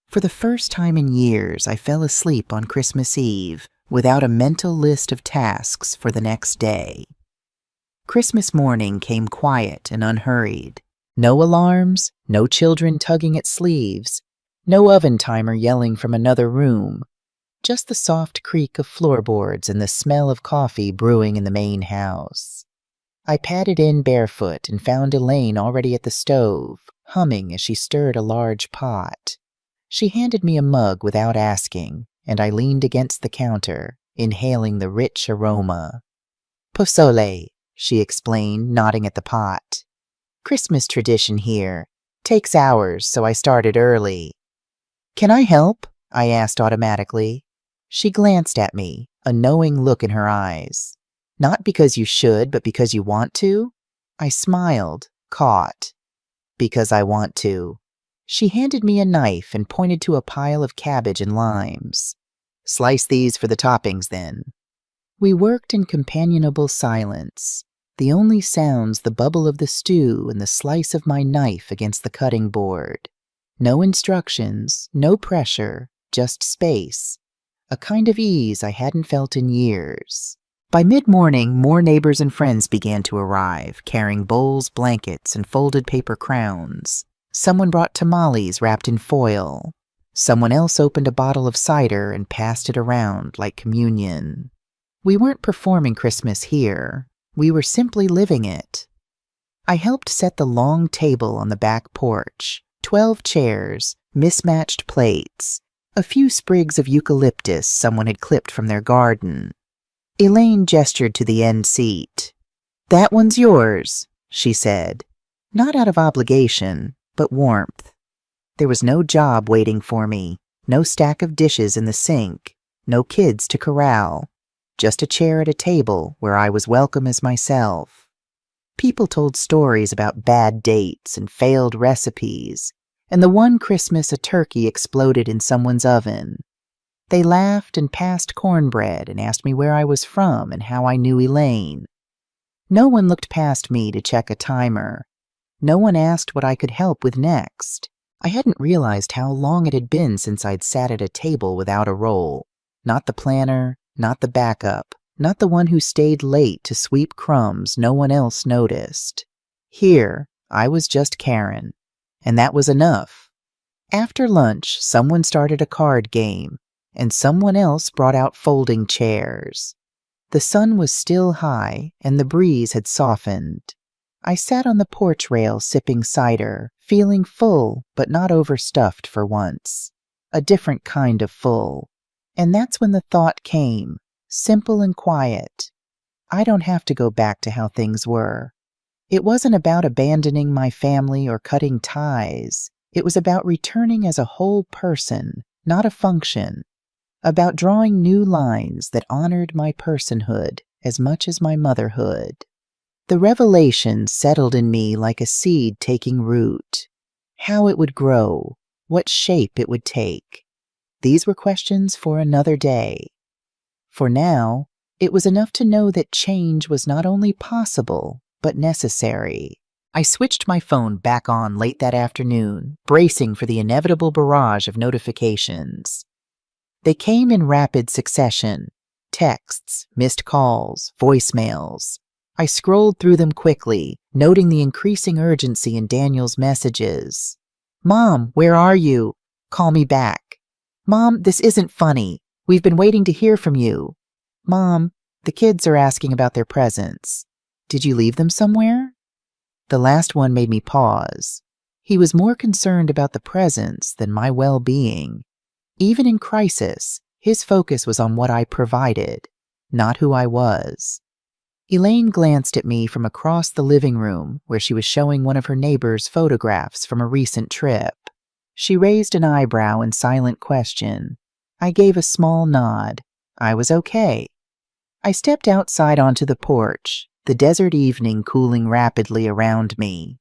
For the first time in years, I fell asleep on Christmas Eve without a mental list of tasks for the next day. Christmas morning came quiet and unhurried. No alarms, no children tugging at sleeves, no oven timer yelling from another room. Just the soft creak of floorboards and the smell of coffee brewing in the main house. I padded in barefoot and found Elaine already at the stove, humming as she stirred a large pot. She handed me a mug without asking, and I leaned against the counter, inhaling the rich aroma. "Pozole," she explained, nodding at the pot. "Christmas tradition here. Takes hours, so I started early." "Can I help?" I asked automatically. She glanced at me, a knowing look in her eyes. "Not because you should, but because you want to?" I smiled, caught. "Because I want to." She handed me a knife and pointed to a pile of cabbage and limes. "Slice these for the toppings, then." We worked in companionable silence, the only sounds the bubble of the stew and the slice of my knife against the cutting board. No instructions, no pressure, just space. A kind of ease I hadn't felt in years. By mid-morning, more neighbors and friends began to arrive, carrying bowls, blankets, and folded paper crowns. Someone brought tamales wrapped in foil. Someone else opened a bottle of cider and passed it around like communion. We weren't performing Christmas here. We were simply living it. I helped set the long table on the back porch, 12 chairs, mismatched plates, a few sprigs of eucalyptus someone had clipped from their garden. Elaine gestured to the end seat. "That one's yours," she said, not out of obligation, but warmth. There was no job waiting for me, no stack of dishes in the sink, no kids to corral, just a chair at a table where I was welcome as myself. People told stories about bad dates and failed recipes, and the one Christmas a turkey exploded in someone's oven. They laughed and passed cornbread and asked me where I was from and how I knew Elaine. No one looked past me to check a timer. No one asked what I could help with next. I hadn't realized how long it had been since I'd sat at a table without a role. Not the planner, not the backup, not the one who stayed late to sweep crumbs no one else noticed. Here, I was just Karen, and that was enough. After lunch, someone started a card game, and someone else brought out folding chairs. The sun was still high, and the breeze had softened. I sat on the porch rail sipping cider, feeling full but not overstuffed for once. A different kind of full. And that's when the thought came, simple and quiet. I don't have to go back to how things were. It wasn't about abandoning my family or cutting ties. It was about returning as a whole person, not a function. About drawing new lines that honored my personhood as much as my motherhood. The revelation settled in me like a seed taking root. How it would grow, what shape it would take. These were questions for another day. For now, it was enough to know that change was not only possible, but necessary. I switched my phone back on late that afternoon, bracing for the inevitable barrage of notifications. They came in rapid succession. Texts, missed calls, voicemails. I scrolled through them quickly, noting the increasing urgency in Daniel's messages. "Mom, where are you? Call me back." "Mom, this isn't funny. We've been waiting to hear from you." "Mom, the kids are asking about their presents. Did you leave them somewhere?" The last one made me pause. He was more concerned about the presents than my well-being. Even in crisis, his focus was on what I provided, not who I was. Elaine glanced at me from across the living room where she was showing one of her neighbor's photographs from a recent trip. She raised an eyebrow in silent question. I gave a small nod. I was okay. I stepped outside onto the porch, the desert evening cooling rapidly around me.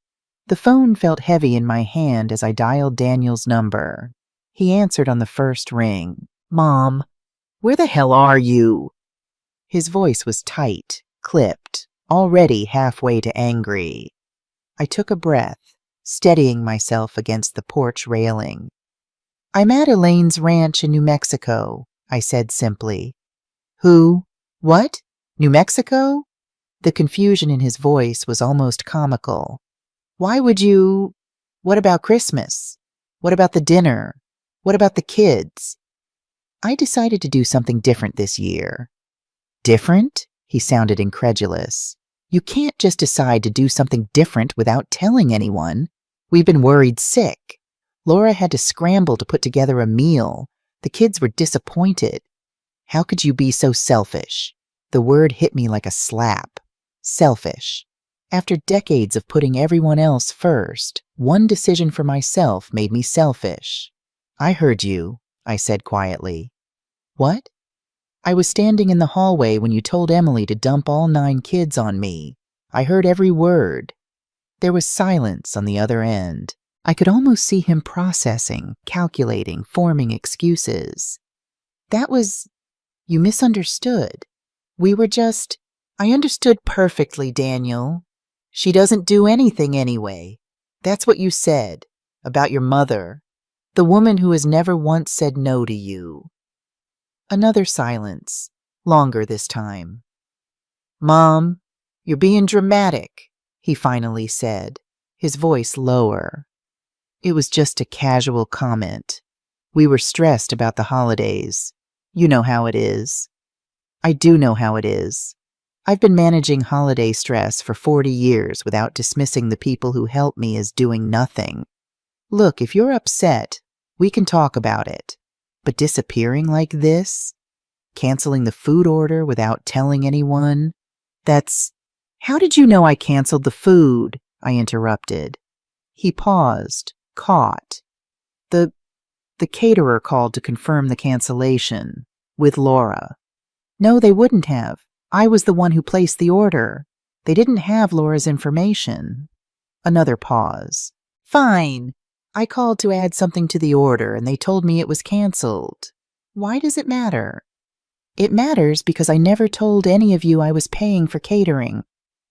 The phone felt heavy in my hand as I dialed Daniel's number. He answered on the first ring. "Mom, where the hell are you?" His voice was tight, clipped, already halfway to angry. I took a breath, steadying myself against the porch railing. "I'm at Elaine's ranch in New Mexico," I said simply. "Who? What? New Mexico?" The confusion in his voice was almost comical. Why would you? What about Christmas? What about the dinner? What about the kids? I decided to do something different this year. Different? He sounded incredulous. You can't just decide to do something different without telling anyone. We've been worried sick. Laura had to scramble to put together a meal. The kids were disappointed. How could you be so selfish? The word hit me like a slap. Selfish. After decades of putting everyone else first, one decision for myself made me selfish. I heard you, I said quietly. What? I was standing in the hallway when you told Emily to dump all 9 kids on me. I heard every word. There was silence on the other end. I could almost see him processing, calculating, forming excuses. You misunderstood. I understood perfectly, Daniel. She doesn't do anything anyway. That's what you said, about your mother, the woman who has never once said no to you. Another silence, longer this time. Mom, you're being dramatic, he finally said, his voice lower. It was just a casual comment. We were stressed about the holidays. You know how it is. I do know how it is. I've been managing holiday stress for 40 years without dismissing the people who help me as doing nothing. Look, if you're upset, we can talk about it. But disappearing like this? Canceling the food order without telling anyone? How did you know I canceled the food? I interrupted. He paused, caught. The caterer called to confirm the cancellation, with Laura. No, they wouldn't have. I was the one who placed the order. They didn't have Laura's information. Another pause. Fine. I called to add something to the order and they told me it was canceled. Why does it matter? It matters because I never told any of you I was paying for catering.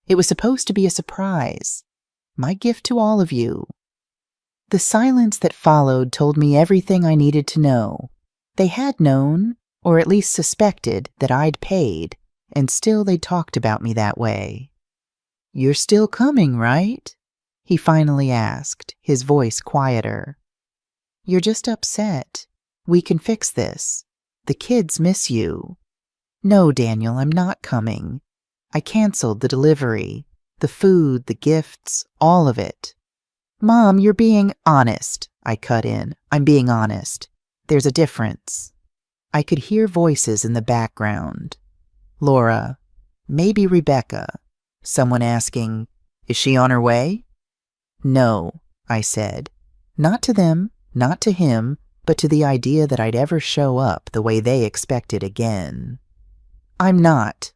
It was supposed to be a surprise. My gift to all of you. The silence that followed told me everything I needed to know. They had known, or at least suspected, that I'd paid, and still they talked about me that way. You're still coming, right? He finally asked, his voice quieter. You're just upset. We can fix this. The kids miss you. No, Daniel, I'm not coming. I canceled the delivery, the food, the gifts, all of it. Mom, you're being honest, I cut in. I'm being honest. There's a difference. I could hear voices in the background. Laura, maybe Rebecca. Someone asking, is she on her way? No, I said. Not to them, not to him, but to the idea that I'd ever show up the way they expected again. I'm not.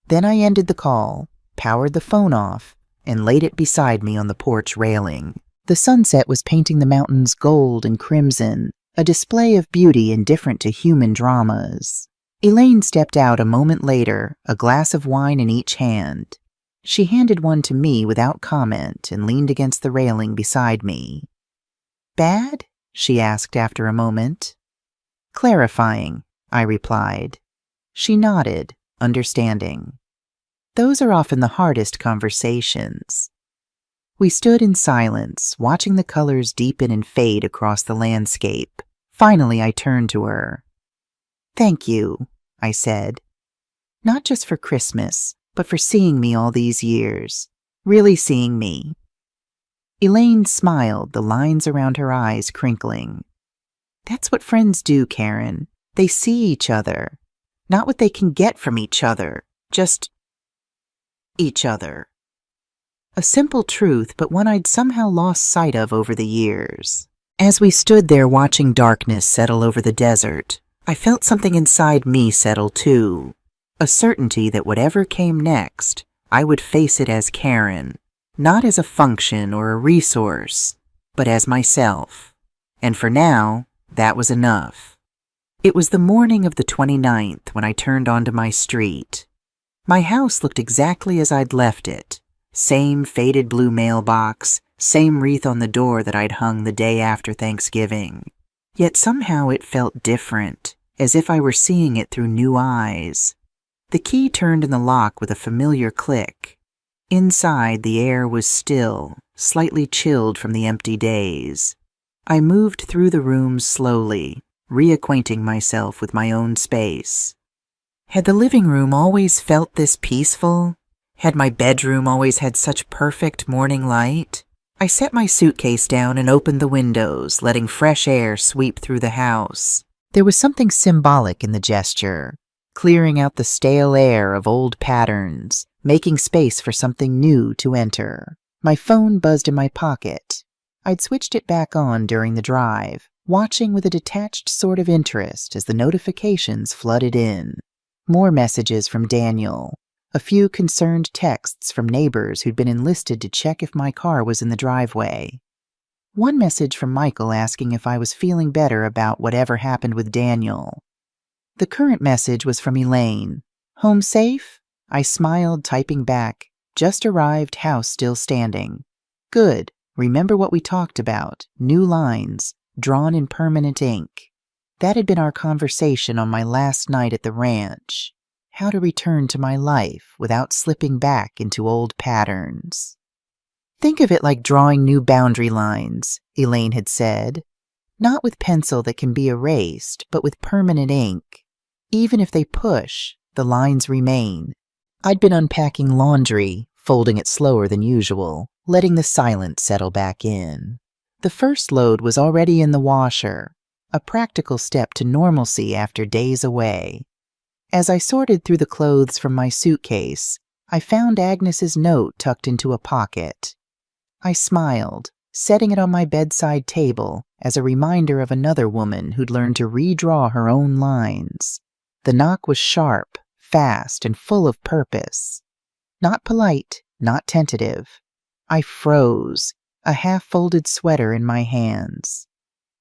Then I ended the call, powered the phone off, and laid it beside me on the porch railing. The sunset was painting the mountains gold and crimson, a display of beauty indifferent to human dramas. Elaine stepped out a moment later, a glass of wine in each hand. She handed one to me without comment and leaned against the railing beside me. Bad? She asked after a moment. Clarifying, I replied. She nodded, understanding. Those are often the hardest conversations. We stood in silence, watching the colors deepen and fade across the landscape. Finally, I turned to her. Thank you, I said. Not just for Christmas, but for seeing me all these years. Really seeing me. Elaine smiled, the lines around her eyes crinkling. That's what friends do, Karen. They see each other. Not what they can get from each other. Just each other. A simple truth, but one I'd somehow lost sight of over the years. As we stood there watching darkness settle over the desert, I felt something inside me settle too. A certainty that whatever came next, I would face it as Karen, not as a function or a resource, but as myself. And for now, that was enough. It was the morning of the 29th when I turned onto my street. My house looked exactly as I'd left it. Same faded blue mailbox, same wreath on the door that I'd hung the day after Thanksgiving. Yet somehow it felt different, as if I were seeing it through new eyes. The key turned in the lock with a familiar click. Inside, the air was still, slightly chilled from the empty days. I moved through the room slowly, reacquainting myself with my own space. Had the living room always felt this peaceful? Had my bedroom always had such perfect morning light? I set my suitcase down and opened the windows, letting fresh air sweep through the house. There was something symbolic in the gesture, clearing out the stale air of old patterns, making space for something new to enter. My phone buzzed in my pocket. I'd switched it back on during the drive, watching with a detached sort of interest as the notifications flooded in. More messages from Daniel, a few concerned texts from neighbors who'd been enlisted to check if my car was in the driveway. One message from Michael asking if I was feeling better about whatever happened with Daniel. The current message was from Elaine. Home safe? I smiled, typing back. Just arrived, house still standing. Good. Remember what we talked about. New lines, drawn in permanent ink. That had been our conversation on my last night at the ranch. How to return to my life without slipping back into old patterns. Think of it like drawing new boundary lines, Elaine had said. Not with pencil that can be erased, but with permanent ink. Even if they push, the lines remain. I'd been unpacking laundry, folding it slower than usual, letting the silence settle back in. The first load was already in the washer, a practical step to normalcy after days away. As I sorted through the clothes from my suitcase, I found Agnes's note tucked into a pocket. I smiled, setting it on my bedside table as a reminder of another woman who'd learned to redraw her own lines. The knock was sharp, fast, and full of purpose. Not polite, not tentative. I froze, a half-folded sweater in my hands.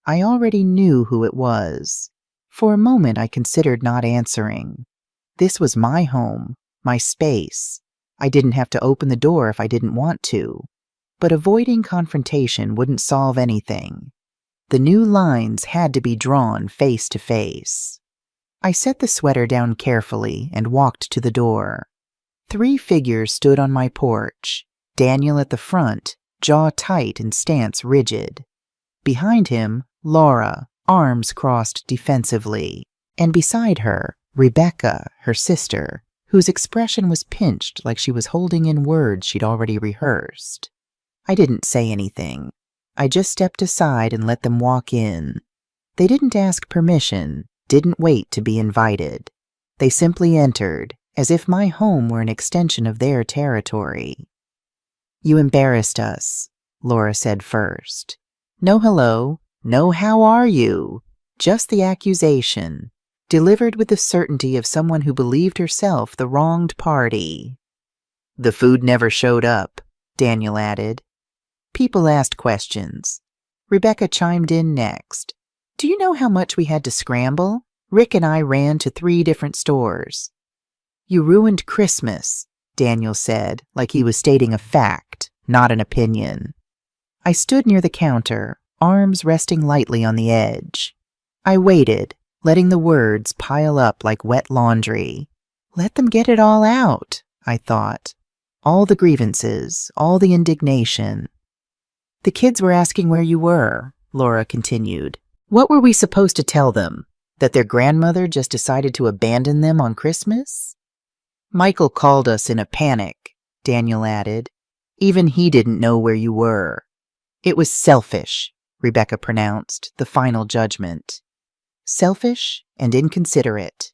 I already knew who it was. For a moment I considered not answering. This was my home, my space. I didn't have to open the door if I didn't want to. But avoiding confrontation wouldn't solve anything. The new lines had to be drawn face to face. I set the sweater down carefully and walked to the door. 3 figures stood on my porch, Daniel at the front, jaw tight and stance rigid. Behind him, Laura, arms crossed defensively, and beside her, Rebecca, her sister, whose expression was pinched like she was holding in words she'd already rehearsed. I didn't say anything. I just stepped aside and let them walk in. They didn't ask permission, didn't wait to be invited. They simply entered, as if my home were an extension of their territory. You embarrassed us, Laura said first. No hello, no how are you, just the accusation, delivered with the certainty of someone who believed herself the wronged party. The food never showed up, Daniel added. People asked questions. Rebecca chimed in next. Do you know how much we had to scramble? Rick and I ran to 3 different stores. You ruined Christmas, Daniel said, like he was stating a fact, not an opinion. I stood near the counter, arms resting lightly on the edge. I waited, letting the words pile up like wet laundry. Let them get it all out, I thought. All the grievances, all the indignation. The kids were asking where you were, Laura continued. What were we supposed to tell them? That their grandmother just decided to abandon them on Christmas? Michael called us in a panic, Daniel added. Even he didn't know where you were. It was selfish, Rebecca pronounced, the final judgment. Selfish and inconsiderate.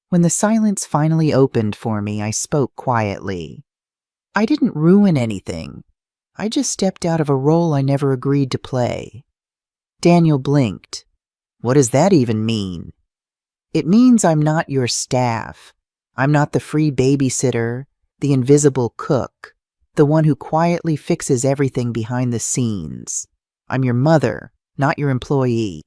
When the silence finally opened for me, I spoke quietly. I didn't ruin anything. I just stepped out of a role I never agreed to play. Daniel blinked. What does that even mean? It means I'm not your staff. I'm not the free babysitter, the invisible cook, the one who quietly fixes everything behind the scenes. I'm your mother, not your employee.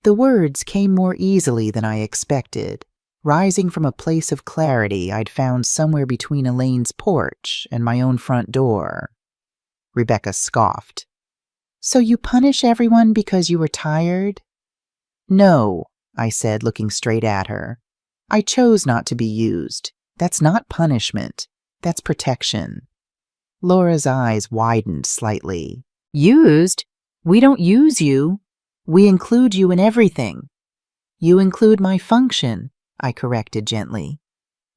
The words came more easily than I expected, rising from a place of clarity I'd found somewhere between Elaine's porch and my own front door. Rebecca scoffed. So you punish everyone because you were tired? No, I said, looking straight at her. I chose not to be used. That's not punishment. That's protection. Laura's eyes widened slightly. Used? We don't use you. We include you in everything. You include my function, I corrected gently.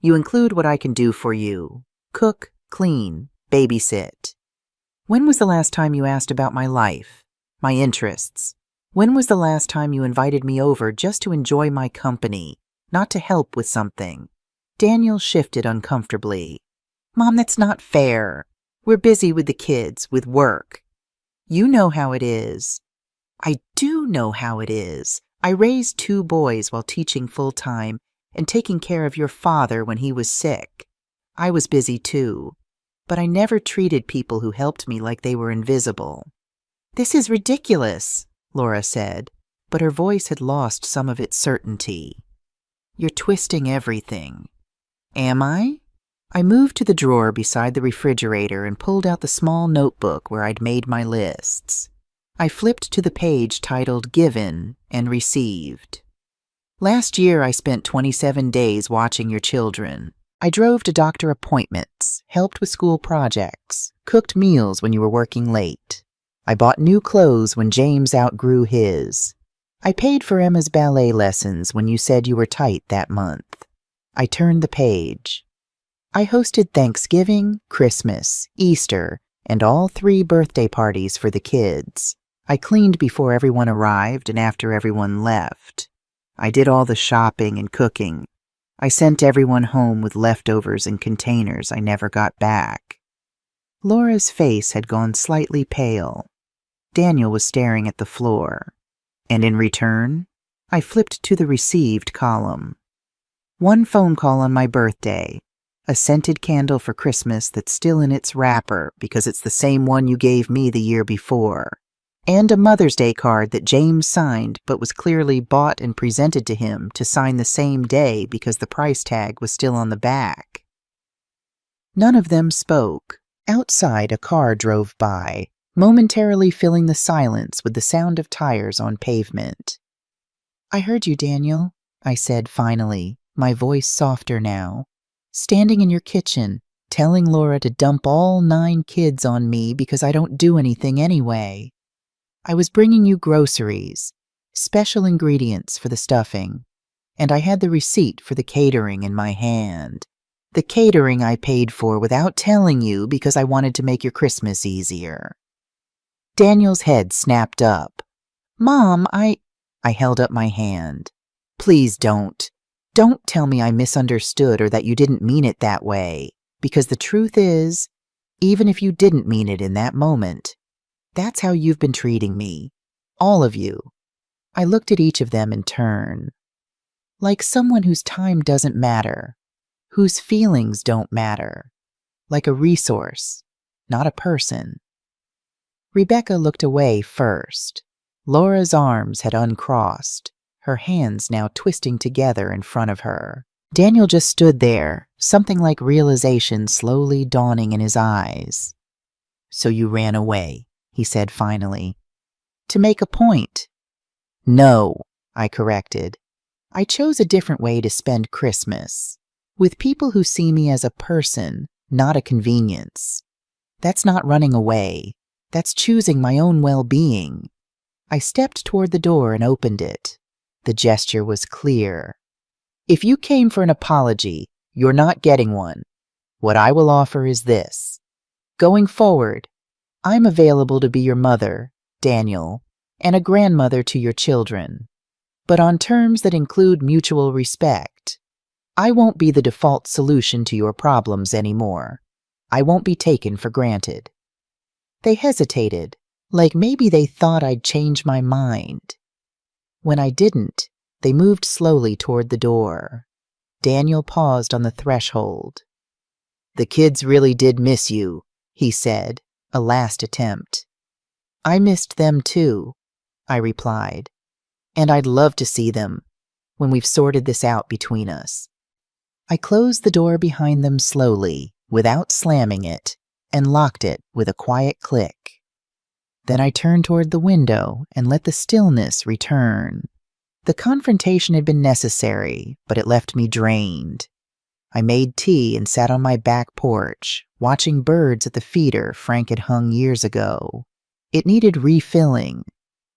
You include what I can do for you. Cook, clean, babysit. When was the last time you asked about my life, my interests? When was the last time you invited me over just to enjoy my company, not to help with something? Daniel shifted uncomfortably. Mom, that's not fair. We're busy with the kids, with work. You know how it is. I do know how it is. I raised 2 boys while teaching full-time and taking care of your father when he was sick. I was busy too, but I never treated people who helped me like they were invisible. This is ridiculous, Laura said, but her voice had lost some of its certainty. You're twisting everything. Am I? I moved to the drawer beside the refrigerator and pulled out the small notebook where I'd made my lists. I flipped to the page titled Given and Received. Last year, I spent 27 days watching your children. I drove to doctor appointments, helped with school projects, cooked meals when you were working late. I bought new clothes when James outgrew his. I paid for Emma's ballet lessons when you said you were tight that month. I turned the page. I hosted Thanksgiving, Christmas, Easter, and all 3 birthday parties for the kids. I cleaned before everyone arrived and after everyone left. I did all the shopping and cooking. I sent everyone home with leftovers in containers I never got back. Laura's face had gone slightly pale. Daniel was staring at the floor. And in return, I flipped to the received column. 1 phone call on my birthday. A scented candle for Christmas that's still in its wrapper because it's the same one you gave me the year before. And a Mother's Day card that James signed but was clearly bought and presented to him to sign the same day because the price tag was still on the back. None of them spoke. Outside, a car drove by, momentarily filling the silence with the sound of tires on pavement. I heard you, Daniel, I said finally, my voice softer now. Standing in your kitchen, telling Laura to dump all 9 kids on me because I don't do anything anyway. I was bringing you groceries, special ingredients for the stuffing, and I had the receipt for the catering in my hand. The catering I paid for without telling you because I wanted to make your Christmas easier. Daniel's head snapped up. Mom, I held up my hand. Please don't. Don't tell me I misunderstood or that you didn't mean it that way, because the truth is, even if you didn't mean it in that moment, that's how you've been treating me. All of you. I looked at each of them in turn. Like someone whose time doesn't matter, whose feelings don't matter. Like a resource, not a person. Rebecca looked away first. Laura's arms had uncrossed, her hands now twisting together in front of her. Daniel just stood there, something like realization slowly dawning in his eyes. So you ran away, he said finally. To make a point. No, I corrected. I chose a different way to spend Christmas. With people who see me as a person, not a convenience. That's not running away. That's choosing my own well-being. I stepped toward the door and opened it. The gesture was clear. If you came for an apology, you're not getting one. What I will offer is this. Going forward, I'm available to be your mother, Daniel, and a grandmother to your children, but on terms that include mutual respect. I won't be the default solution to your problems anymore. I won't be taken for granted. They hesitated, like maybe they thought I'd change my mind. When I didn't, they moved slowly toward the door. Daniel paused on the threshold. The kids really did miss you, he said, a last attempt. I missed them too, I replied. And I'd love to see them when we've sorted this out between us. I closed the door behind them slowly, without slamming it, and locked it with a quiet click. Then I turned toward the window and let the stillness return. The confrontation had been necessary, but it left me drained. I made tea and sat on my back porch, watching birds at the feeder Frank had hung years ago. It needed refilling.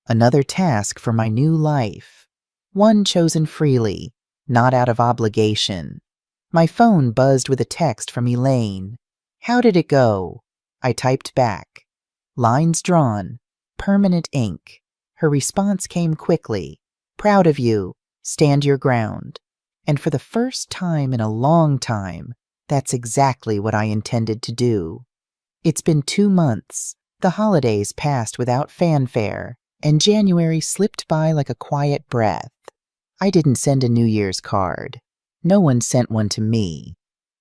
Another task for my new life. One chosen freely, not out of obligation. My phone buzzed with a text from Elaine. "How did it go?" I typed back. Lines drawn, permanent ink. Her response came quickly. "Proud of you. Stand your ground." And for the first time in a long time, that's exactly what I intended to do. It's been 2 months. The holidays passed without fanfare, and January slipped by like a quiet breath. I didn't send a New Year's card. No one sent one to me.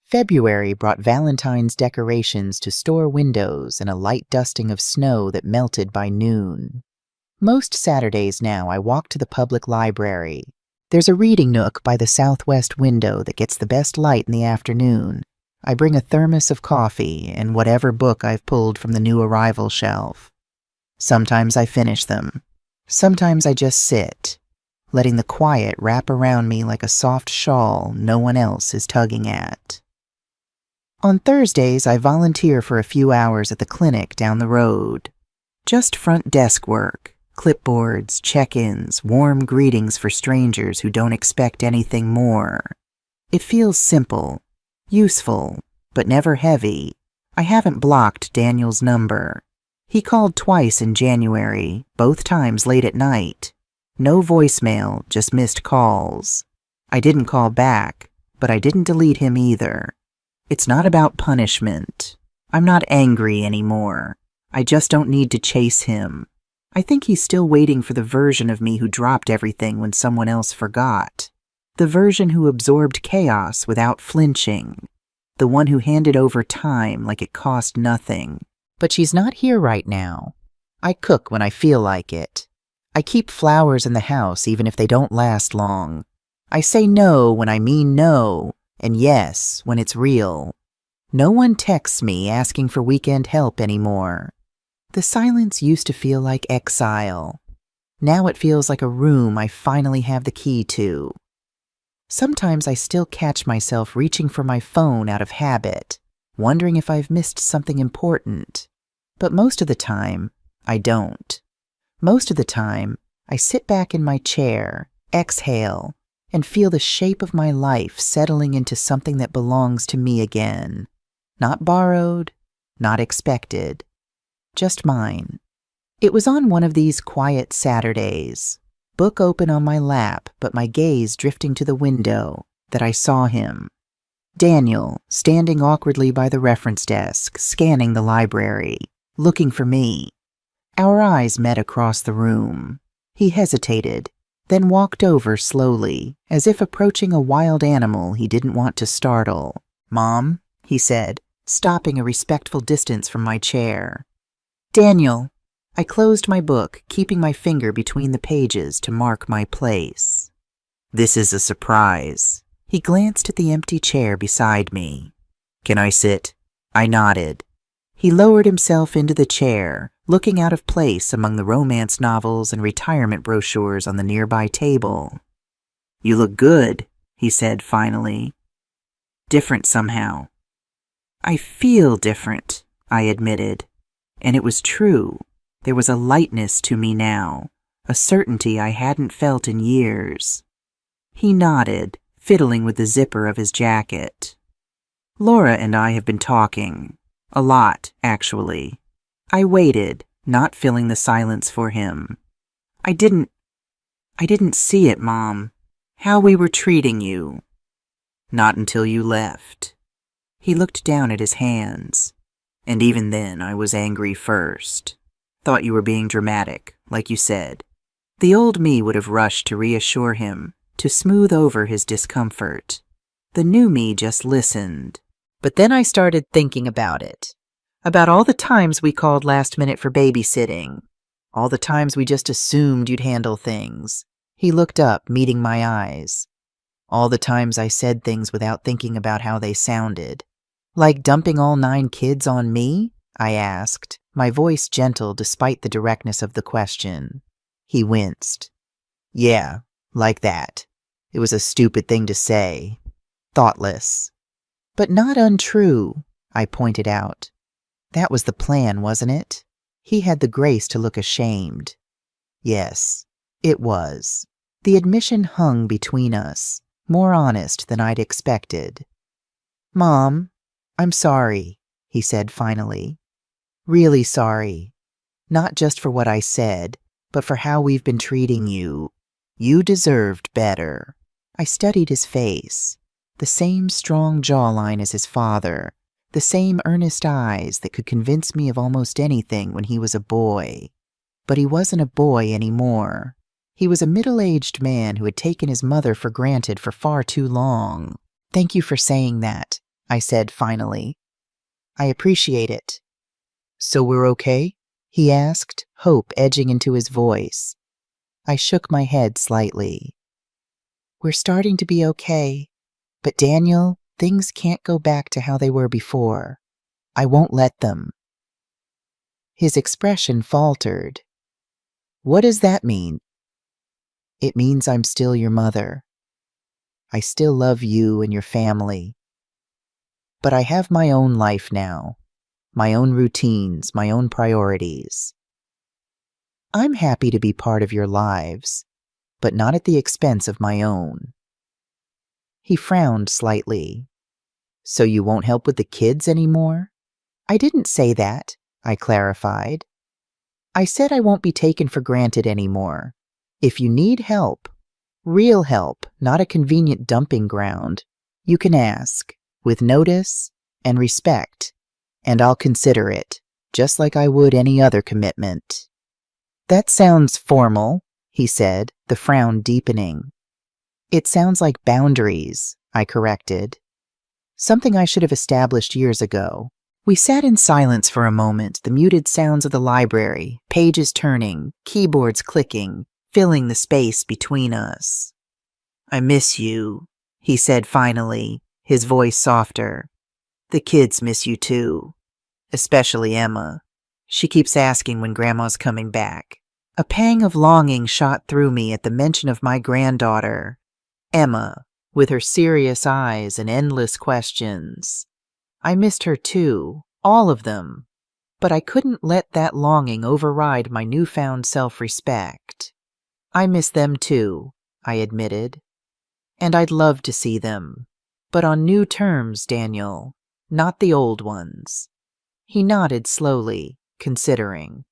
February brought Valentine's decorations to store windows and a light dusting of snow that melted by noon. Most Saturdays now I walk to the public library. There's a reading nook by the southwest window that gets the best light in the afternoon. I bring a thermos of coffee and whatever book I've pulled from the new arrival shelf. Sometimes I finish them. Sometimes I just sit, letting the quiet wrap around me like a soft shawl no one else is tugging at. On Thursdays, I volunteer for a few hours at the clinic down the road. Just front desk work, clipboards, check-ins, warm greetings for strangers who don't expect anything more. It feels simple, useful, but never heavy. I haven't blocked Daniel's number. He called twice in January, both times late at night. No voicemail, just missed calls. I didn't call back, but I didn't delete him either. It's not about punishment. I'm not angry anymore. I just don't need to chase him. I think he's still waiting for the version of me who dropped everything when someone else forgot. The version who absorbed chaos without flinching. The one who handed over time like it cost nothing. But she's not here right now. I cook when I feel like it. I keep flowers in the house even if they don't last long. I say no when I mean no, and yes when it's real. No one texts me asking for weekend help anymore. The silence used to feel like exile. Now it feels like a room I finally have the key to. Sometimes I still catch myself reaching for my phone out of habit, wondering if I've missed something important. But most of the time, I don't. Most of the time, I sit back in my chair, exhale, and feel the shape of my life settling into something that belongs to me again. Not borrowed, not expected, just mine. It was on one of these quiet Saturdays, book open on my lap but my gaze drifting to the window, that I saw him. Daniel, standing awkwardly by the reference desk, scanning the library, looking for me. Our eyes met across the room. He hesitated, then walked over slowly, as if approaching a wild animal he didn't want to startle. "Mom," he said, stopping a respectful distance from my chair. "Daniel." I closed my book, keeping my finger between the pages to mark my place. "This is a surprise." He glanced at the empty chair beside me. "Can I sit?" I nodded. He lowered himself into the chair, looking out of place among the romance novels and retirement brochures on the nearby table. "You look good," he said finally. "Different somehow." "I feel different," I admitted. And it was true. There was a lightness to me now, a certainty I hadn't felt in years. He nodded, fiddling with the zipper of his jacket. "Laura and I have been talking. A lot, actually." I waited, not filling the silence for him. I didn't see it, Mom. How we were treating you." "Not until you left." He looked down at his hands. "And even then, I was angry first. Thought you were being dramatic, like you said." The old me would have rushed to reassure him, to smooth over his discomfort. The new me just listened. But then I started thinking about it. About all the times we called last minute for babysitting. All the times we just assumed you'd handle things. He looked up, meeting my eyes. All the times I said things without thinking about how they sounded. "Like dumping all 9 kids on me?" I asked, my voice gentle despite the directness of the question. He winced. "Yeah, like that. It was a stupid thing to say. Thoughtless. But not untrue, I pointed out. That was the plan, wasn't it? He had the grace to look ashamed. Yes, it was. The admission hung between us, more honest than I'd expected. Mom, I'm sorry, he said finally. Really sorry. Not just for what I said, but for how we've been treating you. You deserved better. I studied his face. The same strong jawline as his father. The same earnest eyes that could convince me of almost anything when he was a boy. But he wasn't a boy anymore. He was a middle-aged man who had taken his mother for granted for far too long. Thank you for saying that, I said finally. I appreciate it. So we're okay? He asked, hope edging into his voice. I shook my head slightly. We're starting to be okay. But Daniel, things can't go back to how they were before. I won't let them. His expression faltered. What does that mean? It means I'm still your mother. I still love you and your family. But I have my own life now, my own routines, my own priorities. I'm happy to be part of your lives, but not at the expense of my own. He frowned slightly. So you won't help with the kids anymore? I didn't say that, I clarified. I said I won't be taken for granted anymore. If you need help, real help, not a convenient dumping ground, you can ask, with notice and respect, and I'll consider it, just like I would any other commitment. That sounds formal, he said, the frown deepening. It sounds like boundaries, I corrected. Something I should have established years ago. We sat in silence for a moment, the muted sounds of the library, pages turning, keyboards clicking, filling the space between us. I miss you, he said finally, his voice softer. The kids miss you too, especially Emma. She keeps asking when Grandma's coming back. A pang of longing shot through me at the mention of my granddaughter, Emma, with her serious eyes and endless questions. I missed her too, all of them, but I couldn't let that longing override my newfound self-respect. I miss them too, I admitted. And I'd love to see them, but on new terms, Daniel, not the old ones. He nodded slowly, considering.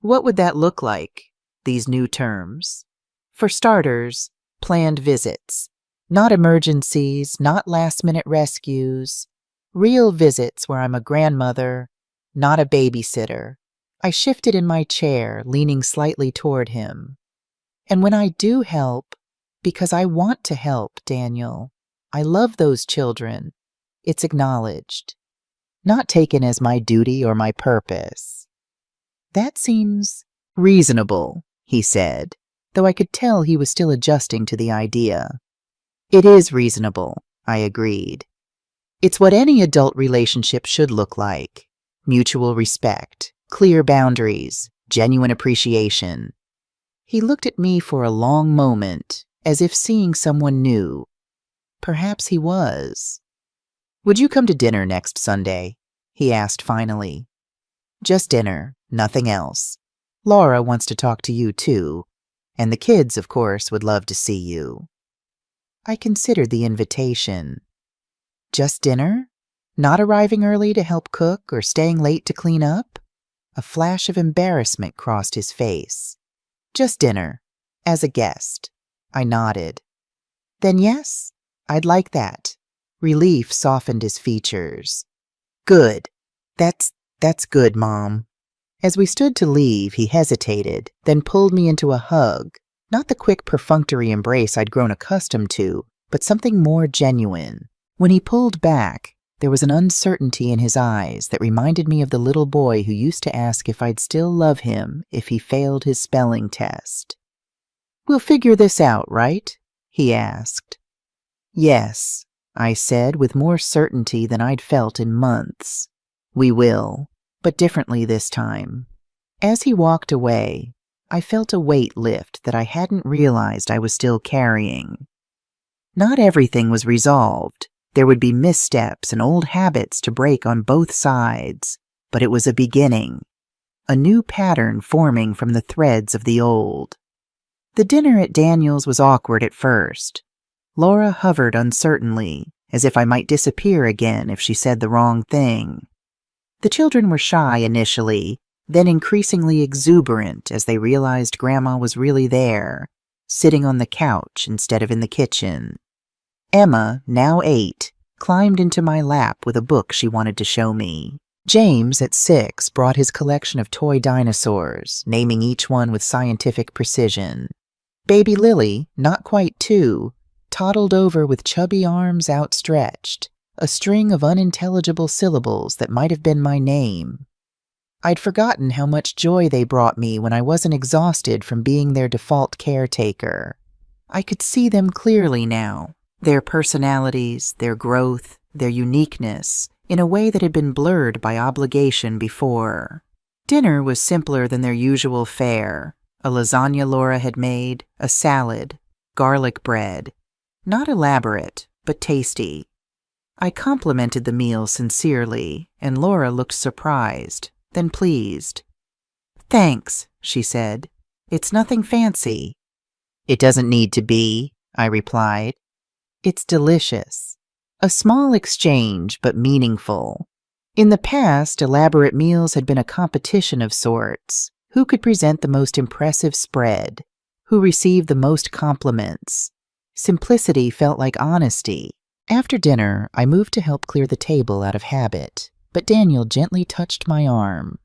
What would that look like, these new terms? For starters, planned visits. Not emergencies, not last-minute rescues. Real visits where I'm a grandmother, not a babysitter. I shifted in my chair, leaning slightly toward him. And when I do help, because I want to help, Daniel, I love those children, it's acknowledged, not taken as my duty or my purpose. That seems reasonable, he said, though I could tell he was still adjusting to the idea. It is reasonable, I agreed. It's what any adult relationship should look like. Mutual respect, clear boundaries, genuine appreciation. He looked at me for a long moment, as if seeing someone new. Perhaps he was. Would you come to dinner next Sunday? He asked finally. Just dinner, nothing else. Laura wants to talk to you too, and the kids, of course, would love to see you. I considered the invitation. Just dinner? Not arriving early to help cook or staying late to clean up? A flash of embarrassment crossed his face. Just dinner, as a guest. I nodded. Then yes, I'd like that. Relief softened his features. Good. That's good, Mom. As we stood to leave, he hesitated, then pulled me into a hug. Not the quick, perfunctory embrace I'd grown accustomed to, but something more genuine. When he pulled back, there was an uncertainty in his eyes that reminded me of the little boy who used to ask if I'd still love him if he failed his spelling test. We'll figure this out, right? He asked. Yes, I said with more certainty than I'd felt in months. We will, but differently this time. As he walked away, I felt a weight lift that I hadn't realized I was still carrying. Not everything was resolved, There would be missteps and old habits to break on both sides, but it was a beginning, a new pattern forming from the threads of the old. The dinner at Daniel's was awkward at first. Laura hovered uncertainly, as if I might disappear again if she said the wrong thing. The children were shy initially, then increasingly exuberant as they realized Grandma was really there, sitting on the couch instead of in the kitchen. Emma, now 8, climbed into my lap with a book she wanted to show me. James, at 6, brought his collection of toy dinosaurs, naming each one with scientific precision. Baby Lily, not quite 2, toddled over with chubby arms outstretched, a string of unintelligible syllables that might have been my name. I'd forgotten how much joy they brought me when I wasn't exhausted from being their default caretaker. I could see them clearly now, their personalities, their growth, their uniqueness, in a way that had been blurred by obligation before. Dinner was simpler than their usual fare. A lasagna Laura had made, a salad, garlic bread. Not elaborate, but tasty. I complimented the meal sincerely, and Laura looked surprised, then pleased. "Thanks," she said. "It's nothing fancy." "It doesn't need to be," I replied. "It's delicious." A small exchange, but meaningful. In the past, elaborate meals had been a competition of sorts. Who could present the most impressive spread? Who received the most compliments? Simplicity felt like honesty. After dinner, I moved to help clear the table out of habit, but Daniel gently touched my arm.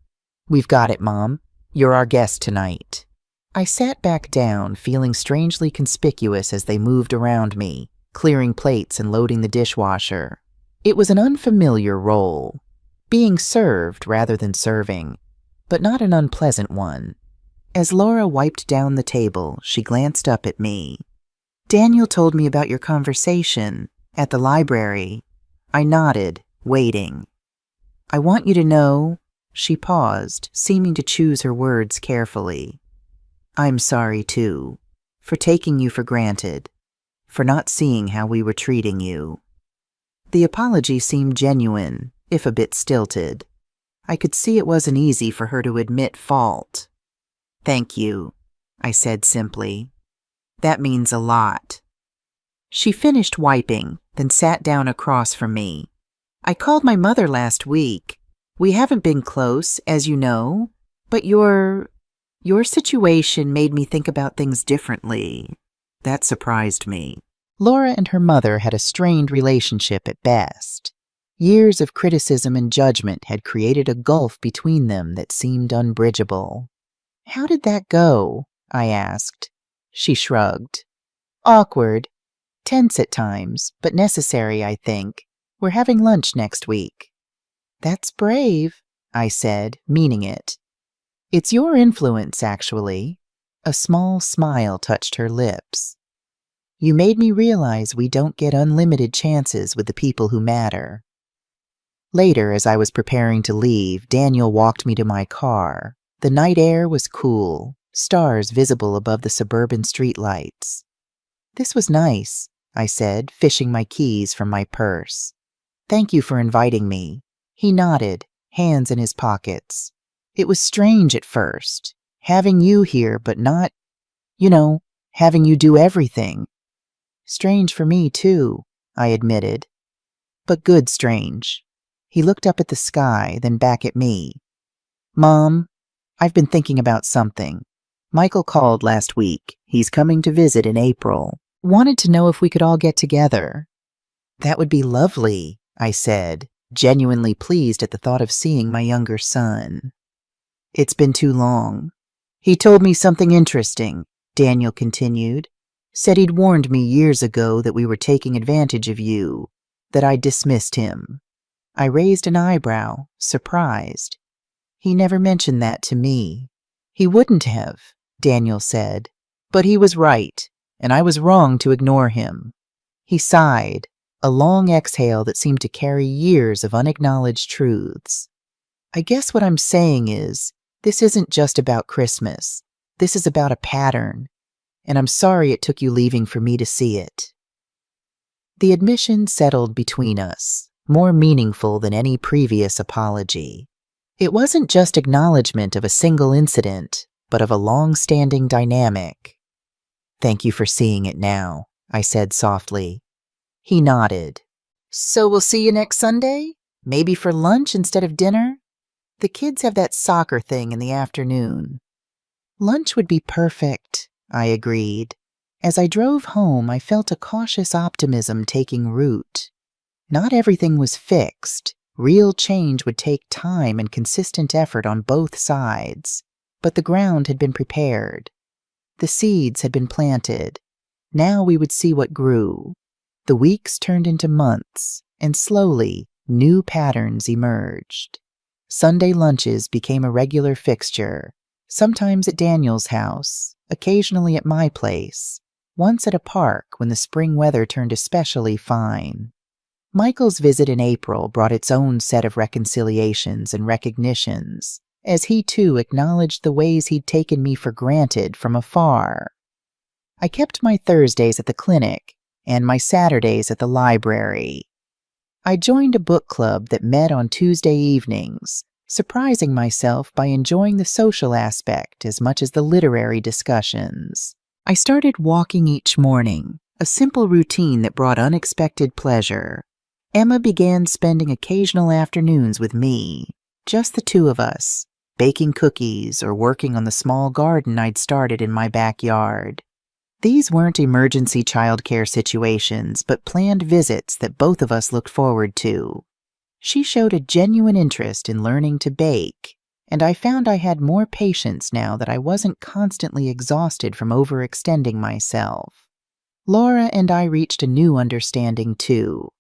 "We've got it, Mom. You're our guest tonight." I sat back down, feeling strangely conspicuous as they moved around me, clearing plates and loading the dishwasher. It was an unfamiliar role, being served rather than serving, but not an unpleasant one. As Laura wiped down the table, she glanced up at me. "Daniel told me about your conversation at the library." I nodded, waiting. "I want you to know—" She paused, seeming to choose her words carefully. "I'm sorry, too, for taking you for granted, for not seeing how we were treating you." The apology seemed genuine, if a bit stilted. I could see it wasn't easy for her to admit fault. "Thank you," I said simply. "That means a lot." She finished wiping, then sat down across from me. "I called my mother last week. We haven't been close, as you know, but your situation made me think about things differently." That surprised me. Laura and her mother had a strained relationship at best. Years of criticism and judgment had created a gulf between them that seemed unbridgeable. "How did that go?" I asked. She shrugged. "Awkward. Tense at times, but necessary, I think. We're having lunch next week." "That's brave," I said, meaning it. "It's your influence, actually." A small smile touched her lips. "You made me realize we don't get unlimited chances with the people who matter." Later, as I was preparing to leave, Daniel walked me to my car. The night air was cool, stars visible above the suburban streetlights. "This was nice," I said, fishing my keys from my purse. "Thank you for inviting me." He nodded, hands in his pockets. "It was strange at first, having you here but not, having you do everything." "Strange for me, too," I admitted. "But good strange." He looked up at the sky, then back at me. "Mom, I've been thinking about something. Michael called last week. He's coming to visit in April. Wanted to know if we could all get together." "That would be lovely," I said, genuinely pleased at the thought of seeing my younger son. "It's been too long. He told me something interesting," Daniel continued. "Said he'd warned me years ago that we were taking advantage of you, that I dismissed him." I raised an eyebrow, surprised. "He never mentioned that to me." "He wouldn't have," Daniel said. "But he was right, and I was wrong to ignore him." He sighed, a long exhale that seemed to carry years of unacknowledged truths. "I guess what I'm saying is, this isn't just about Christmas. This is about a pattern, and I'm sorry it took you leaving for me to see it." The admission settled between us, more meaningful than any previous apology. It wasn't just acknowledgement of a single incident, but of a long-standing dynamic. "Thank you for seeing it now," I said softly. He nodded. "So we'll see you next Sunday? Maybe for lunch instead of dinner? The kids have that soccer thing in the afternoon." "Lunch would be perfect," I agreed. As I drove home, I felt a cautious optimism taking root. Not everything was fixed. Real change would take time and consistent effort on both sides. But the ground had been prepared. The seeds had been planted. Now we would see what grew. The weeks turned into months, and slowly, new patterns emerged. Sunday lunches became a regular fixture, sometimes at Daniel's house, occasionally at my place, once at a park when the spring weather turned especially fine. Michael's visit in April brought its own set of reconciliations and recognitions, as he too acknowledged the ways he'd taken me for granted from afar. I kept my Thursdays at the clinic and my Saturdays at the library. I joined a book club that met on Tuesday evenings, surprising myself by enjoying the social aspect as much as the literary discussions. I started walking each morning, a simple routine that brought unexpected pleasure. Emma began spending occasional afternoons with me, just the two of us, baking cookies or working on the small garden I'd started in my backyard. These weren't emergency childcare situations, but planned visits that both of us looked forward to. She showed a genuine interest in learning to bake, and I found I had more patience now that I wasn't constantly exhausted from overextending myself. Laura and I reached a new understanding too.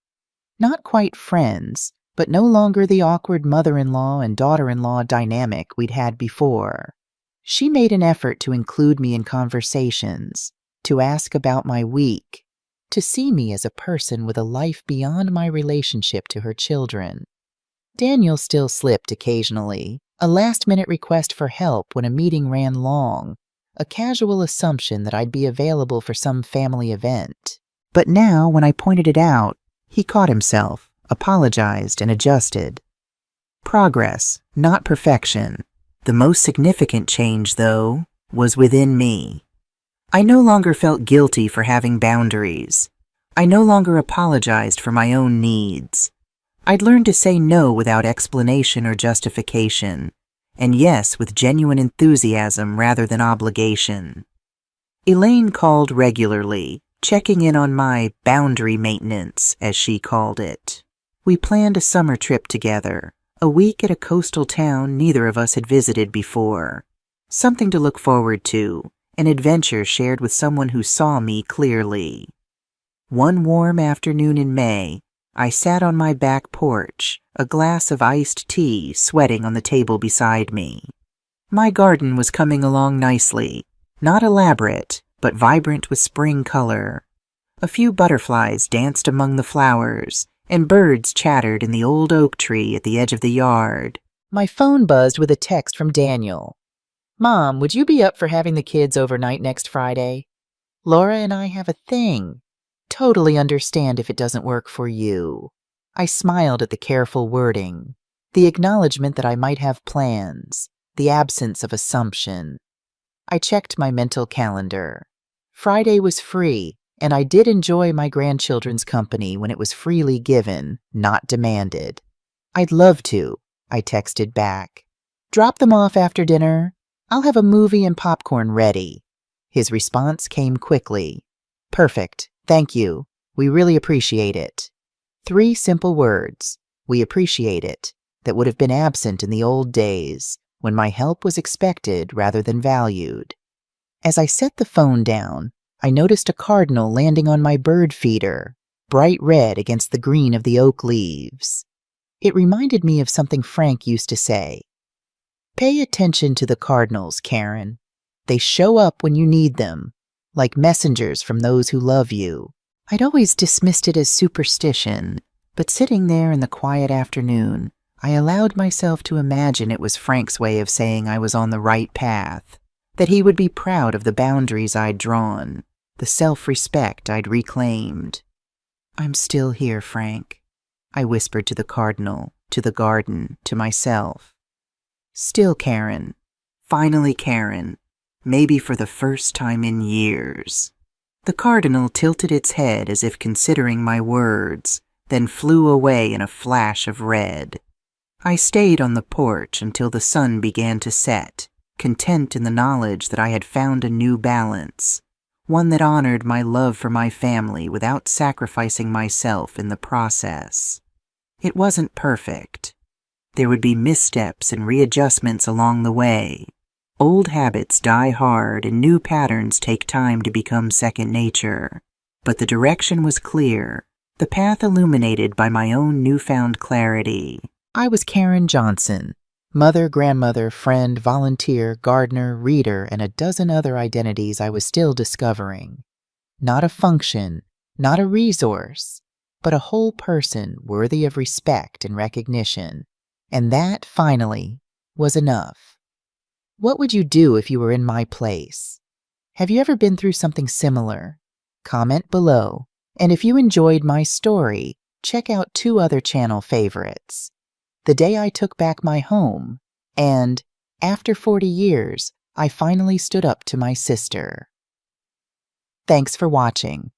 Not quite friends, but no longer the awkward mother-in-law and daughter-in-law dynamic we'd had before. She made an effort to include me in conversations, to ask about my week, to see me as a person with a life beyond my relationship to her children. Daniel still slipped occasionally, a last-minute request for help when a meeting ran long, a casual assumption that I'd be available for some family event. But now, when I pointed it out, he caught himself, apologized, and adjusted. Progress, not perfection. The most significant change, though, was within me. I no longer felt guilty for having boundaries. I no longer apologized for my own needs. I'd learned to say no without explanation or justification, and yes with genuine enthusiasm rather than obligation. Elaine called regularly, checking in on my boundary maintenance, as she called it. We planned a summer trip together, a week at a coastal town neither of us had visited before. Something to look forward to, an adventure shared with someone who saw me clearly. One warm afternoon in May, I sat on my back porch, a glass of iced tea sweating on the table beside me. My garden was coming along nicely, not elaborate, but vibrant with spring color. A few butterflies danced among the flowers, and birds chattered in the old oak tree at the edge of the yard. My phone buzzed with a text from Daniel. "Mom, would you be up for having the kids overnight next Friday? Laura and I have a thing. Totally understand if it doesn't work for you." I smiled at the careful wording, the acknowledgement that I might have plans, the absence of assumption. I checked my mental calendar. Friday was free, and I did enjoy my grandchildren's company when it was freely given, not demanded. "I'd love to," I texted back. "Drop them off after dinner. I'll have a movie and popcorn ready." His response came quickly. "Perfect, thank you. We really appreciate it." 3 simple words, "We appreciate it," that would have been absent in the old days, when my help was expected rather than valued. As I set the phone down, I noticed a cardinal landing on my bird feeder, bright red against the green of the oak leaves. It reminded me of something Frank used to say. "Pay attention to the cardinals, Karen. They show up when you need them, like messengers from those who love you." I'd always dismissed it as superstition, but sitting there in the quiet afternoon, I allowed myself to imagine it was Frank's way of saying I was on the right path, that he would be proud of the boundaries I'd drawn, the self-respect I'd reclaimed. I'm still here, Frank, I whispered to the cardinal, to the garden, to myself. Still Karen. Finally Karen. Maybe for the first time in years. The cardinal tilted its head as if considering my words, then flew away in a flash of red. I stayed on the porch until the sun began to set, content in the knowledge that I had found a new balance, one that honored my love for my family without sacrificing myself in the process. It wasn't perfect. There would be missteps and readjustments along the way. Old habits die hard and new patterns take time to become second nature. But the direction was clear, the path illuminated by my own newfound clarity. I was Karen Johnson, mother, grandmother, friend, volunteer, gardener, reader, and a dozen other identities I was still discovering. Not a function, not a resource, but a whole person worthy of respect and recognition. And that, finally, was enough. What would you do if you were in my place? Have you ever been through something similar? Comment below. And if you enjoyed my story, check out 2 other channel favorites. The Day I Took Back My Home, and After 40 Years, I Finally Stood Up to My Sister. Thanks for watching.